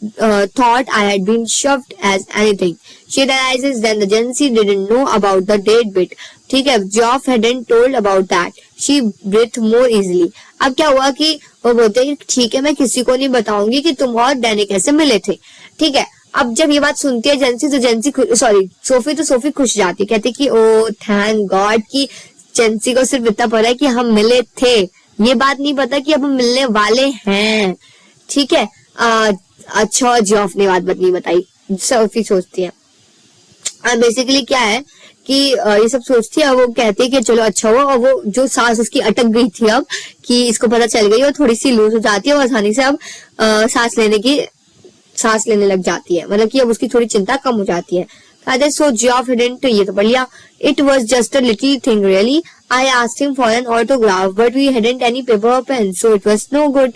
thought I had been shoved as anything. She realizes then the Jency didn't know about the date bit. ठीक है, Geoff hadn't told about that. She breathed more easily. अब क्या हुआ कि वो बोलते हैं ठीक है मैं किसी को नहीं बताऊंगी कि तुम और डैनी कैसे मिले थे। ठीक है, अब जब ये बात सुनती है जेंसी तो सोफी खुश जाती है, कहती कि ओ थैंक गॉड कि जेंसी को सिर्फ इतना पता है कि हम मिले थे, ये बात नहीं पता कि अब हम मिलने वाले हैं। ठीक है, अच्छा जॉफ ने बात नहीं बताई, सोफी सोचती है। बेसिकली क्या है कि ये सब सोचती है, वो कहती है कि चलो अच्छा हुआ। और वो जो सांस उसकी अटक गई थी अब कि इसको पता चल गई, और थोड़ी सी लूज हो जाती है और आसानी से अब सांस लेने लग जाती है, मतलब कि अब उसकी थोड़ी चिंता कम हो जाती है। सो जॉफ डिडंट, ये तो बढ़ लिया, it was just a little thing really, I asked him for an autograph but we hadn't any paper और pen so it was no good.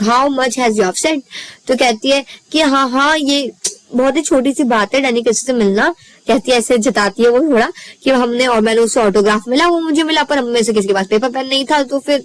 How much has Joff said. तो कहती है कि हाँ ये बहुत ही छोटी सी बात है डैनी किसी से मिलना। कहती है, ऐसे जताती है वो थोड़ा कि हमने, और मैंने उससे ऑटोग्राफ मिला, वो मुझे मिला, पर हम में से किसी के पास पेपर पेन नहीं था तो फिर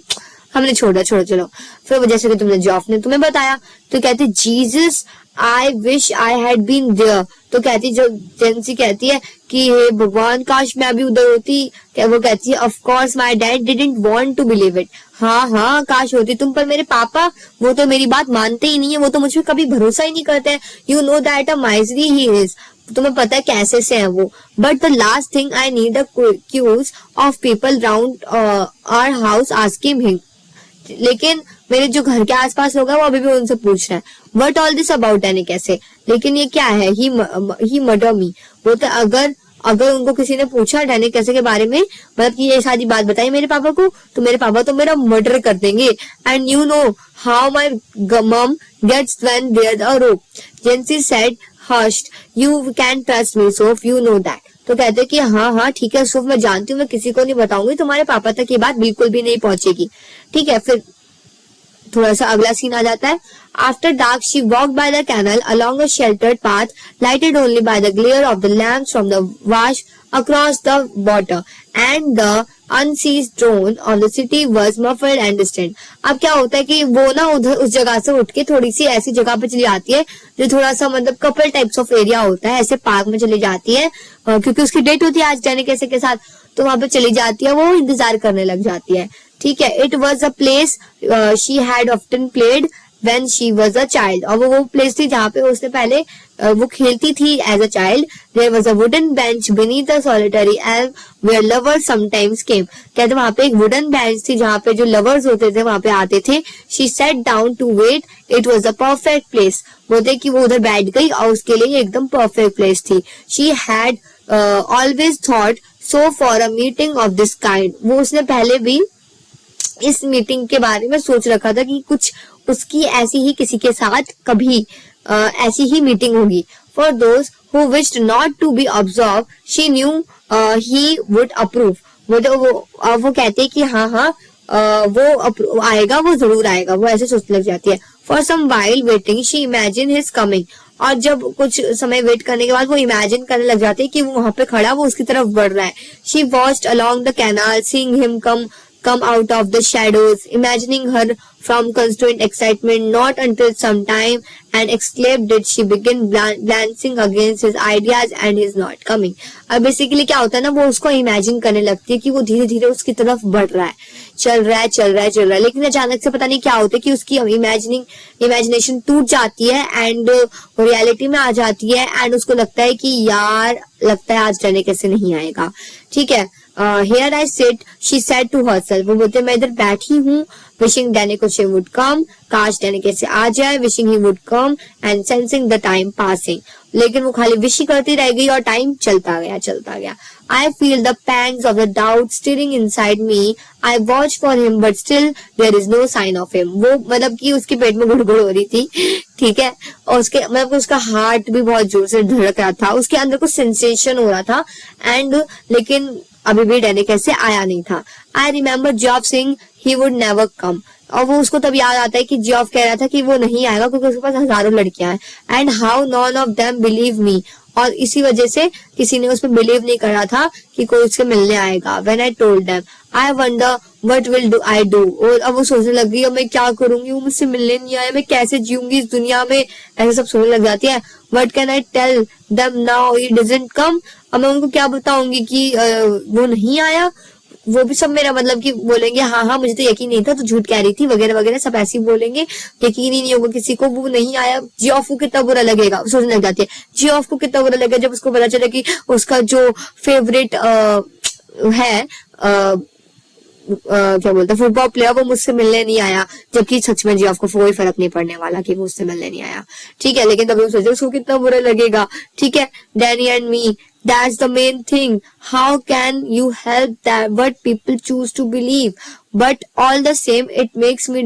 हमने छोड़ो चलो। फिर जैसे कि तुमने जॉफ ने तुम्हें बताया। तो कहती Jesus I wish I had been there. तो कहती जो जेंसी कहती है कि हे भगवान काश मैं भी उधर होती। वो कहती है of course my dad didn't want to believe it. हाँ काश होती तुम, पर मेरे पापा वो तो मेरी बात मानते ही नहीं है, वो तो मुझ पर कभी भरोसा ही नहीं करते। You know that a misery he is, तुम्हें पता है कैसे से है वो। But the last thing I need a queues of people round our house asking him. लेकिन मेरे जो घर के आसपास लोग हैं वो अभी भी उनसे पूछ रहे हैं what all this about Danny कैसे। लेकिन ये क्या है, ही मर्डर मी। वो तो अगर उनको किसी ने पूछा डैनी कैसे के बारे में, मतलब कि ये सारी बात बताई मेरे पापा को, तो मेरे पापा तो मेरा मर्डर कर देंगे। And you know how my mum gets when there a rope. Jency said hushed, you can trust me Soph, you know that. तो कहते कि हाँ ठीक है सोफ, मैं जानती हूँ, मैं किसी को नहीं बताऊंगी, तुम्हारे पापा तक ये बात बिल्कुल भी नहीं पहुंचेगी। ठीक है, फिर थोड़ा सा अगला सीन आ जाता है। After dark she walk by the canal along a sheltered path lighted only by the glare of the lamps from the wash across the water and the unceased drone of the city was muffled and distant। अब क्या होता है कि वो ना उधर उस जगह से उठ के थोड़ी सी ऐसी जगह पे चली जाती है जो थोड़ा सा मतलब कपल टाइप्स ऑफ एरिया होता है, ऐसे पार्क में चली जाती है क्योंकि उसकी डेट होती है आज डैनी कैसे के साथ। तो वहां पे चली जाती है, वो इंतजार करने लग जाती है। ठीक है, it was a place she had often played when she was a child. और वो प्लेस थी जहाँ पे उसने पहले वो खेलती थी as a child. There was a wooden bench beneath a solitary elm where lovers sometimes came. कहते वहां पे एक वुडन बेंच थी जहाँ पे जो लवर्स होते थे वहां पे आते थे। She set down to wait, it was a perfect place. बोलते कि वो उधर बैठ गई और उसके लिए एकदम परफेक्ट प्लेस थी। She had always thought so for a meeting of this kind. वो उसने पहले भी इस मीटिंग के बारे में सोच रखा था कि कुछ उसकी ऐसी ही किसी के साथ कभी ऐसी ही मीटिंग होगी. For those who wished not to be observed, she knew he would approve. वो कहते कि हाँ वो आएगा, वो जरूर आएगा, वो ऐसे सोचने लग जाती है. For some while waiting, she imagined his coming. और जब कुछ समय वेट करने के बाद वो इमेजिन करने लग जाती है कि वो वहां पे खड़ा, वो उसकी तरफ बढ़ रहा है. She watched along the canal, seeing him come out of the shadows, imagining her from constant excitement. Not until some time and exclaimed did she begin glancing against his ideas and his not coming. अब basically क्या होता है ना, वो उसको imagine करने लगती है कि वो धीरे धीरे उसकी तरफ बढ़ रहा है, चल रहा है, लेकिन अचानक से पता नहीं क्या होता है कि उसकी इमेजिनेशन टूट जाती है एंड रियलिटी में आ जाती है एंड उसको लगता है कि यार लगता है आज डैनी कैसे नहीं आएगा. ठीक है. Here I sit, she said to herself. वो बोलते मैं इधर बैठी हूँ, wishing Danny she would come, काश Danny कैसे आ जाए, wishing he would come and sensing the time passing. लेकिन वो खाली विश ही करती रह गई और टाइम चलता गया. I feel the pangs of the doubt stirring inside me. I watch for him but still there is no sign of him. वो मतलब कि उसके पेट में गुड़गुड़ हो रही थी. ठीक है. और उसके मतलब उसका हार्ट भी बहुत जोर से धड़क रहा था, उसके अंदर कुछ सेंसेशन हो रहा था एंड लेकिन अभी भी डैनी कैसे आया नहीं था. I remember job Singh he would never come. और वो उसको तब याद आता है कि जॉब कह रहा था कि वो नहीं आएगा क्योंकि उसके पास हजारों लड़कियां हैं and how none of them believe me. और इसी वजह से किसी ने उस पर बिलीव नहीं कर रहा था कि कोई उससे मिलने आएगा. When I told them I wonder what will do I do. और अब वो सोचने लग गई मैं क्या करूंगी, वो मुझसे मिलने नहीं आया, मैं कैसे जीऊंगी इस दुनिया में, ऐसे सब सोचने लग जाती है. What can I tell them now he doesn't come. अब मैं उनको क्या बताऊंगी कि वो नहीं आया. वो भी सब मेरा मतलब कि बोलेंगे हाँ मुझे तो यकीन नहीं था, तो झूठ कह रही थी वगैरह वगैरह, सब ऐसे ही बोलेंगे, यकीन ही नहीं होगा किसी को, वो नहीं आया. जियोफ को कितना बुरा लगेगा, सोचने लग जाती है. जियोफ को कितना बुरा लगेगा जब उसको पता चले कि उसका जो फेवरेट है क्या बोलते हैं फुटबॉल प्लेयर, वो मुझसे मिलने नहीं आया, जबकि सच में जियोफ को कोई फर्क नहीं पड़ने वाला कि वो उससे मिलने नहीं आया. ठीक है. लेकिन तभी सोचे उसको कितना बुरा लगेगा. ठीक है. Danny and me, that's the main thing. How can you help that what people choose to believe? But all the same it makes me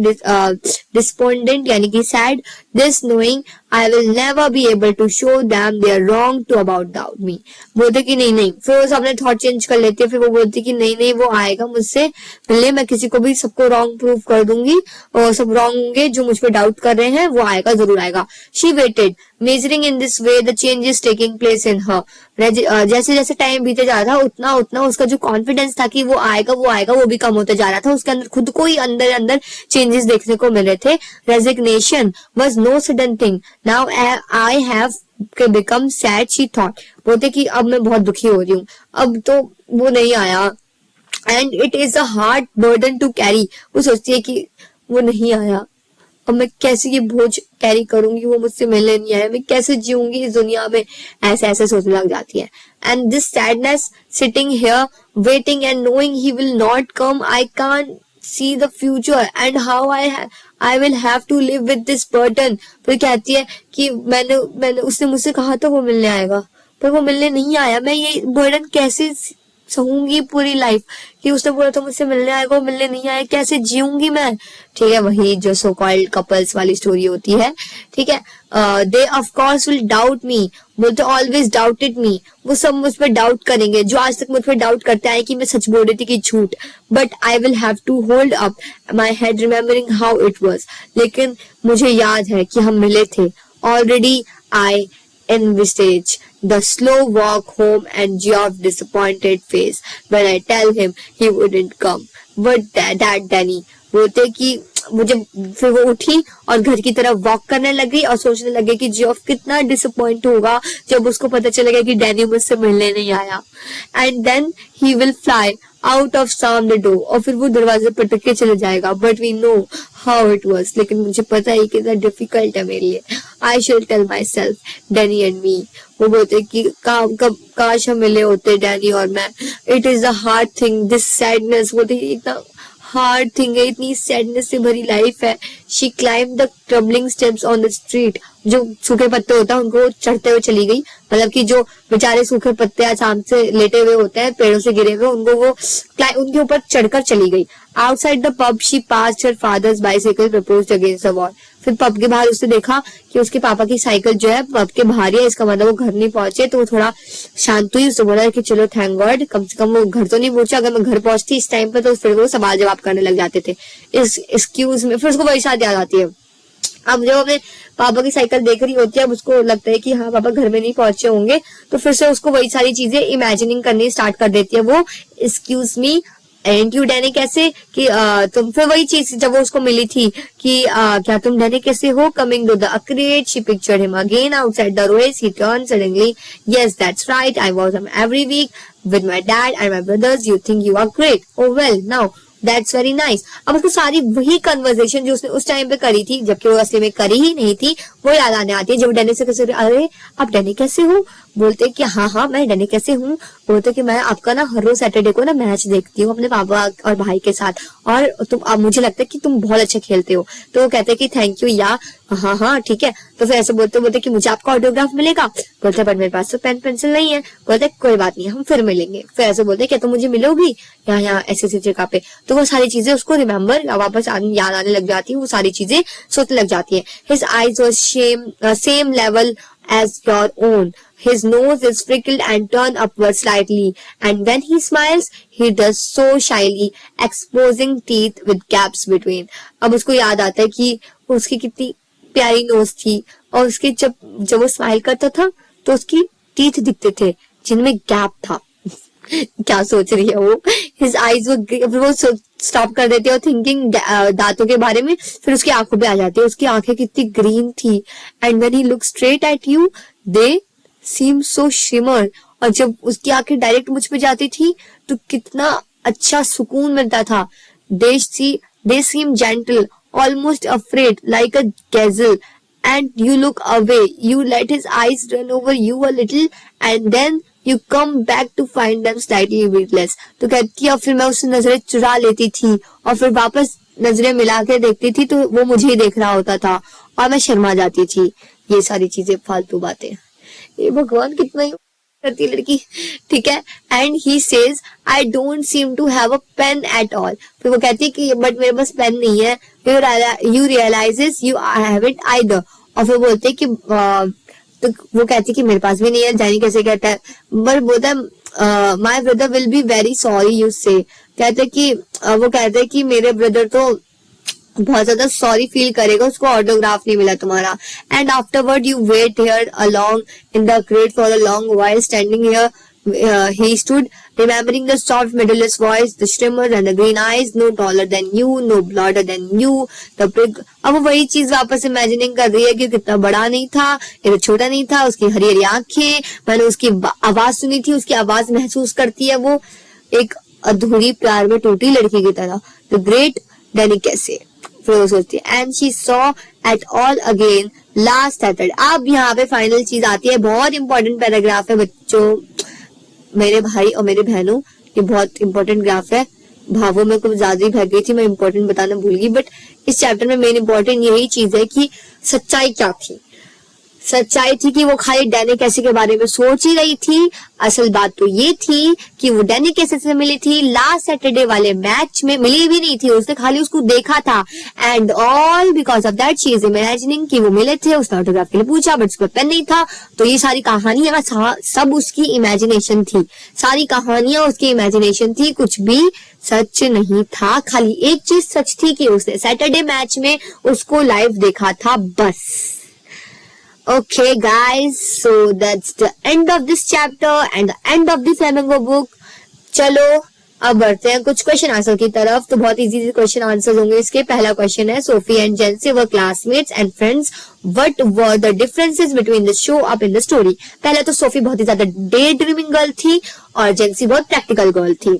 despondent, यानी कि sad, this knowing I will never be able to show them they are wrong to about doubt me. बोलते कि नहीं, फिर वो अपने thought change कर लेती है. फिर वो बोलती कि नहीं वो आएगा मुझसे मिलने, मैं किसी को भी सबको रॉन्ग प्रूव कर दूंगी और सब रॉन्ग होंगे जो मुझ पे डाउट कर रहे हैं, वो आएगा, जरूर आएगा. She waited, measuring in this way the changes taking place in her. जैसे जैसे टाइम बीते जा रहा था उतना उसका जो कॉन्फिडेंस था कि वो आएगा वो भी कम होता जा रहा था. उसके अंदर खुद को ही अंदर चेंजेस देखने को मिल रहे थे. Resignation was no sudden thing. Now I have become sad, she thought. बोलते कि अब मैं बहुत दुखी हो रही हूँ, अब तो वो नहीं आया. And it is a hard burden to carry. वो सोचती है कि वो नहीं आया, अब मैं कैसे ये बोझ कैरी करूंगी, वो मुझसे मिलने नहीं आया, मैं कैसे जीऊंगी इस दुनिया में, ऐसे सोचने लग जाती है. And this sadness sitting here waiting and knowing he will not come, I can't see the future and how I will have to live with this burden. फिर कहती है कि मैंने उसने मुझसे कहा था वो मिलने आएगा, पर वो मिलने नहीं आया, मैं ये बर्डन कैसे सहूंगी पूरी लाइफ कि उसने बोला था मुझसे मिलने आएगा, वो मिलने नहीं आया, कैसे जीऊंगी मैं. ठीक है. वही जो सो कॉल्ड कपल्स वाली स्टोरी होती है. ठीक है. दे ऑफ कोर्स विल डाउट मी. बोलते ऑलवेज डाउटेड मी. वो सब मुझ पर डाउट करेंगे, जो आज तक मुझ पर डाउट करते आए कि मैं सच बोल रही थी कि झूठ. But I will have to hold up my head remembering how it was. लेकिन मुझे याद है कि हम मिले थे. Already I envisage the slow walk home and Geoff's disappointed face when I tell him he wouldn't come. But that Danny बोलते कि मुझे फिर वो उठी और घर की तरफ वॉक करने लगी और सोचने लगे कि जियोफ कितना डिसअपॉइंट होगा जब उसको पता चलेगा कि डैनी मुझसे मिलने नहीं आया. And then he will fly out of some the door. और फिर वो दरवाजे पर टक के चले जाएगा. But we know how it was. लेकिन मुझे पता है कितना डिफिकल्ट है मेरे लिए. I shall tell myself Danny and me. वो बोलते कि काश हम मिले होते डैनी और मैं. It is a hard thing this sadness. बोलते इतना हार्ड थिंग है, इतनी सैडनेस से भरी लाइफ है. She climb the troubling steps on the street, जो सूखे पत्ते होता है उनको चढ़ते हुए चली गई, मतलब कि जो बेचारे सूखे पत्ते आसाम से लेटे हुए होते हैं पेड़ों से गिरे हुए, उनको वो उनके ऊपर चढ़कर चली गई। Outside the pub she passed her father's bicycle proposed against the wall, फिर पब के बाहर उसने देखा कि उसके पापा की साइकिल जो है पब के बाहर ही है, इसका मतलब वो घर नहीं पहुंचे, तो वो थोड़ा शांत हुई। उसने बोला कि चलो थैंक गॉड, कम से कम वो घर तो नहीं पहुंचा, अगर मैं घर पहुंचती इस टाइम पे तो फिर वो सवाल जवाब करने लग जाते थे इस एक्सक्यूज में। फिर उसको वही शायद याद आती है, अब जब अपने पापा की साइकिल देख रही होती है, अब उसको लगता है कि हाँ पापा घर में नहीं पहुंचे होंगे, तो फिर से उसको वही सारी चीजें इमेजिनिंग करनी स्टार्ट कर देती है वो, excuse me and you Danny कैसे, कि तुम, फिर वही चीज जब वो उसको मिली थी कि क्या तुम डैनी कैसे हो, coming to the accrete she pictured him again outside the rose, he turned suddenly, yes that's right, I was every week with my dad and my brothers, you think you are great, oh well now that's very nice. अब उसको सारी वही conversation जो उसने उस time पे करी थी, जबकि वो असली में करी ही नहीं थी, वो याद आने आती है। जब डैनी से कैसे, अरे आप डैनी कैसे हो, बोलते कि हाँ हाँ मैं डैनी कैसे हूँ, बोलते कि मैं आपका ना हर रोज सैटरडे को ना मैच देखती हूँ अपने पापा और भाई के साथ, और तुम, अब मुझे लगता है कि तुम बहुत अच्छे खेलते हो। तो वो कहते कि थैंक यू या हाँ हाँ ठीक है। तो फिर ऐसे बोलते बोलते कि मुझे आपका ऑटोग्राफ मिलेगा, बोलते पर मेरे पास तो पेन पेंसिल नहीं है, बोलते कोई बात नहीं हम फिर मिलेंगे। फिर ऐसे बोलते क्या तुम मुझे मिलोगी यहाँ ऐसी जगह पे, तो वो सारी चीजें उसको रिमेम्बर वापस याद आने लग जाती है, वो सारी चीजें सोचने लग जाती है। His eyes was same level as your own. His nose is freckled and turned upward slightly, and when he smiles, he does so shyly, exposing teeth with gaps between. अब उसको याद आता है कि उसकी कितनी प्यारी नोज थी, और उसके जब वो स्माइल करता था तो उसकी टीथ दिखते थे जिनमें गैप था। क्या सोच रही है वो, हिज आईज वो स्टॉप कर देती है और थिंकिंग दांतों के बारे में, फिर उसकी आंखों पे आ जाती है, उसकी आंखें कितनी ग्रीन थी, and when he look straight at you they seem so shimmer, और जब उसकी आंखें डायरेक्ट मुझ पे जाती थी तो कितना अच्छा सुकून मिलता था। They seem gentle almost afraid like a gazelle, and you look away, you let his eyes run over you a little, and then you come back to find them slightly breathless. तो कहती है फिर मैं उससे नजरें चुरा लेती थी और फिर वापस नजरें मिला के देखती थी तो वो मुझे ही देख रहा होता था और मैं शर्मा जाती थी। ये सारी चीजें फालतू बातें, ये भगवान कितना ही करती लड़की, ठीक है। And he says I don't seem to have a pen at all, फिर वो कहती है कि बट मेरे पास पेन नहीं है, you realises you haven't either, और फिर बोलते कि तो वो कहती कि मेरे पास भी नहीं है। जानी कैसे कहता है, बट बोलता है my brother will be very sorry you से, कहते कि वो कहते हैं कि मेरे ब्रदर तो बहुत ज्यादा सॉरी फील करेगा, उसको ऑटोग्राफ नहीं मिला तुम्हारा। And afterward you wait here along in the crate for a long while standing here he stood remembering the soft meadowless voice, the shimmer and the green eyes, no taller than you, no broader than you, the big, अब वही चीज वापस imagining कर रही है कि कितना बड़ा नहीं था, इतना छोटा नहीं था, उसकी हरी हरी आंखें, मैंने उसकी आवाज सुनी थी, उसकी आवाज महसूस करती है वो एक अधूरी प्यार में टूटी लड़की की तरह। द ग्रेट डैनी कैसे, फिर वो सोचती है and she saw at all again last Saturday. अब यहाँ पे फाइनल चीज आती है, बहुत इंपॉर्टेंट पैराग्राफ है बच्चों, मेरे भाई और मेरे बहनों, ये बहुत इंपॉर्टेंट ग्राफ है। भावों में कुछ ज्यादा ही बह गई थी, मैं इंपॉर्टेंट बताना भूल गई, बट इस चैप्टर में मेन इंपॉर्टेंट यही चीज है कि सच्चाई क्या थी। सच्चाई थी कि वो खाली डैनी कैसे के बारे में सोच ही रही थी, असल बात तो ये थी कि वो डैनी कैसे से मिली थी लास्ट सैटरडे वाले मैच में, मिली भी नहीं थी, उसने खाली उसको देखा था, and all because of that she is imagining कि वो मिले थे, उसने ऑटोग्राफ के लिए पूछा बट उसको पेन नहीं था। तो ये सारी कहानियां सब उसकी इमेजिनेशन थी, सारी कहानियां उसकी इमेजिनेशन थी, कुछ भी सच नहीं था। खाली एक चीज सच थी कि उसने सैटरडे मैच में उसको लाइव देखा था, बस। Okay guys, so that's the end of this chapter and the end of the Flamingo book. चलो अब बढ़ते हैं कुछ क्वेश्चन आंसर की तरफ। तो बहुत इजी क्वेश्चन आंसर होंगे इसके। पहला क्वेश्चन है, Sophie and जेंसी were classmates and friends, what were the differences between the show up in the story. पहले तो सोफी बहुत ही ज्यादा डे ड्रीमिंग गर्ल थी और जेंसी बहुत प्रैक्टिकल गर्ल थी,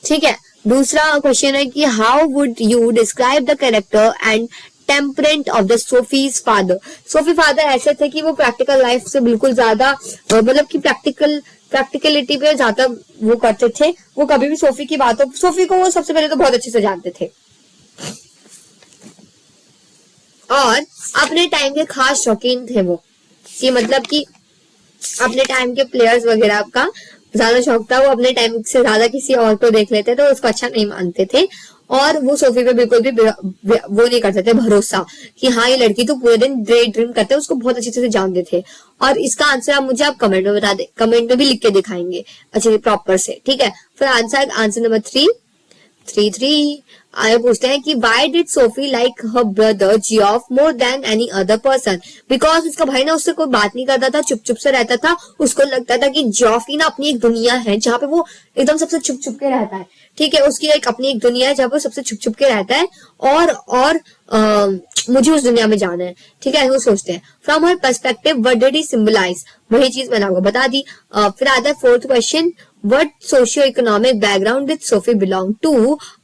ठीक है। दूसरा क्वेश्चन है कि how would you describe the character and temperament of the Sophie's father. Sophie father ऐसे थे कि वो प्रैक्टिकल लाइफ से बिल्कुल ज्यादा मतलब कि प्रैक्टिकलिटी पे ज्यादा वो करते थे, वो कभी भी सोफी की बातों, सोफी को वो सबसे पहले तो बहुत अच्छे से जानते थे। और अपने टाइम के खास शौकीन थे वो, कि मतलब कि अपने टाइम के प्लेयर्स वगैरह का ज्यादा शौक था, वो अपने टाइम से ज्यादा किसी और को देख लेते तो उसको अच्छा नहीं मानते थे, और वो सोफी पे बिल्कुल भी वो नहीं करते थे भरोसा कि हाँ ये लड़की तो पूरे दिन डे ड्रीम करते, उसको बहुत अच्छी तरह से जानते थे। और इसका आंसर आप मुझे आप कमेंट में बता दे, कमेंट में भी लिख के दिखाएंगे अच्छे प्रॉपर से, ठीक है। फिर आंसर नंबर 3 आगे पूछते हैं कि why did Sophie like her brother Geoff more than any other person. Because उसका भाई ना उससे कोई बात नहीं करता था, चुप चुप से रहता था, उसको लगता था कि जियोफ ही ना अपनी एक दुनिया है जहाँ पे वो एकदम सबसे छुप छुप के रहता है, ठीक है, उसकी एक अपनी एक दुनिया है जहाँ पे सबसे छुप छुप के रहता है, और मुझे उस दुनिया में जाना है, ठीक है, वो सोचते हैं। From her perspective what did he symbolise, वही चीज मैंने आपको बता दी। फिर आता है fourth question, what socio-economic background did Sophie belong to?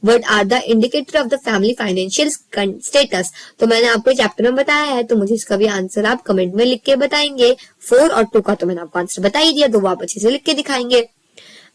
What are the indicator of the family financial status? तो मैंने आपको चैप्टर में बताया है, तो मुझे इसका भी आंसर आप कमेंट में लिख के बताएंगे। 4 और 2 का तो मैंने आपको आंसर बता ही दिया, तो वो आप अच्छे से लिख के दिखाएंगे।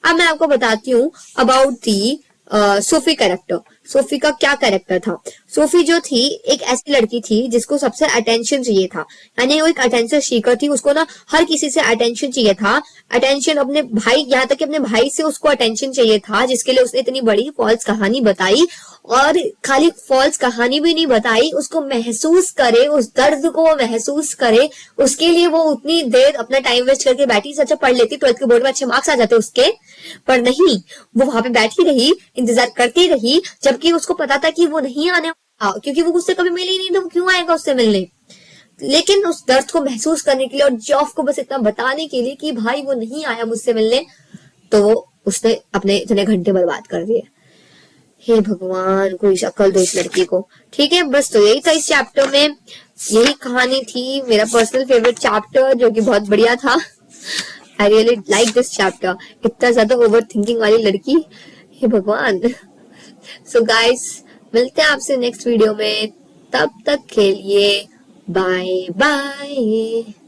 अब मैं आपको बताती हूँ about the Sophie character. Sophie का क्या कैरेक्टर था? सोफी जो थी एक ऐसी लड़की थी जिसको सबसे अटेंशन चाहिए था, यानी वो एक अटेंशन सीकर थी, उसको ना हर किसी से अटेंशन चाहिए था, अटेंशन अपने भाई, यहाँ तक कि अपने भाई से उसको अटेंशन चाहिए था, जिसके लिए उसने इतनी बड़ी फॉल्स कहानी बताई। और खाली फॉल्स कहानी भी नहीं बताई, उसको महसूस करे, उस दर्द को वो महसूस करे, उसके लिए वो उतनी देर अपना टाइम वेस्ट करके बैठी। अच्छा पढ़ लेती, 12th के बोर्ड में अच्छे मार्क्स आ जाते उसके, पर नहीं, वो वहां पे बैठी रही, इंतजार करती रही, जबकि उसको पता था कि वो नहीं आने वाला, क्योंकि वो उससे कभी मिले ही नहीं, तो वो क्यों आएगा उससे मिलने। लेकिन उस दर्द को महसूस करने के लिए और जॉफ को बस इतना बताने के लिए कि भाई वो नहीं आया मुझसे मिलने, तो उसने अपने इतने घंटे बर्बाद कर दिए। हे भगवान, कोई शक्ल दो इस लड़की को, ठीक है। बस तो यही था इस चैप्टर में, यही कहानी थी, मेरा पर्सनल फेवरेट चैप्टर जो कि बहुत बढ़िया था। I really like this chapter. इतना ज्यादा ओवर थिंकिंग वाली लड़की, हे भगवान। सो गाइस, मिलते हैं आपसे नेक्स्ट वीडियो में, तब तक के लिए बाय बाय।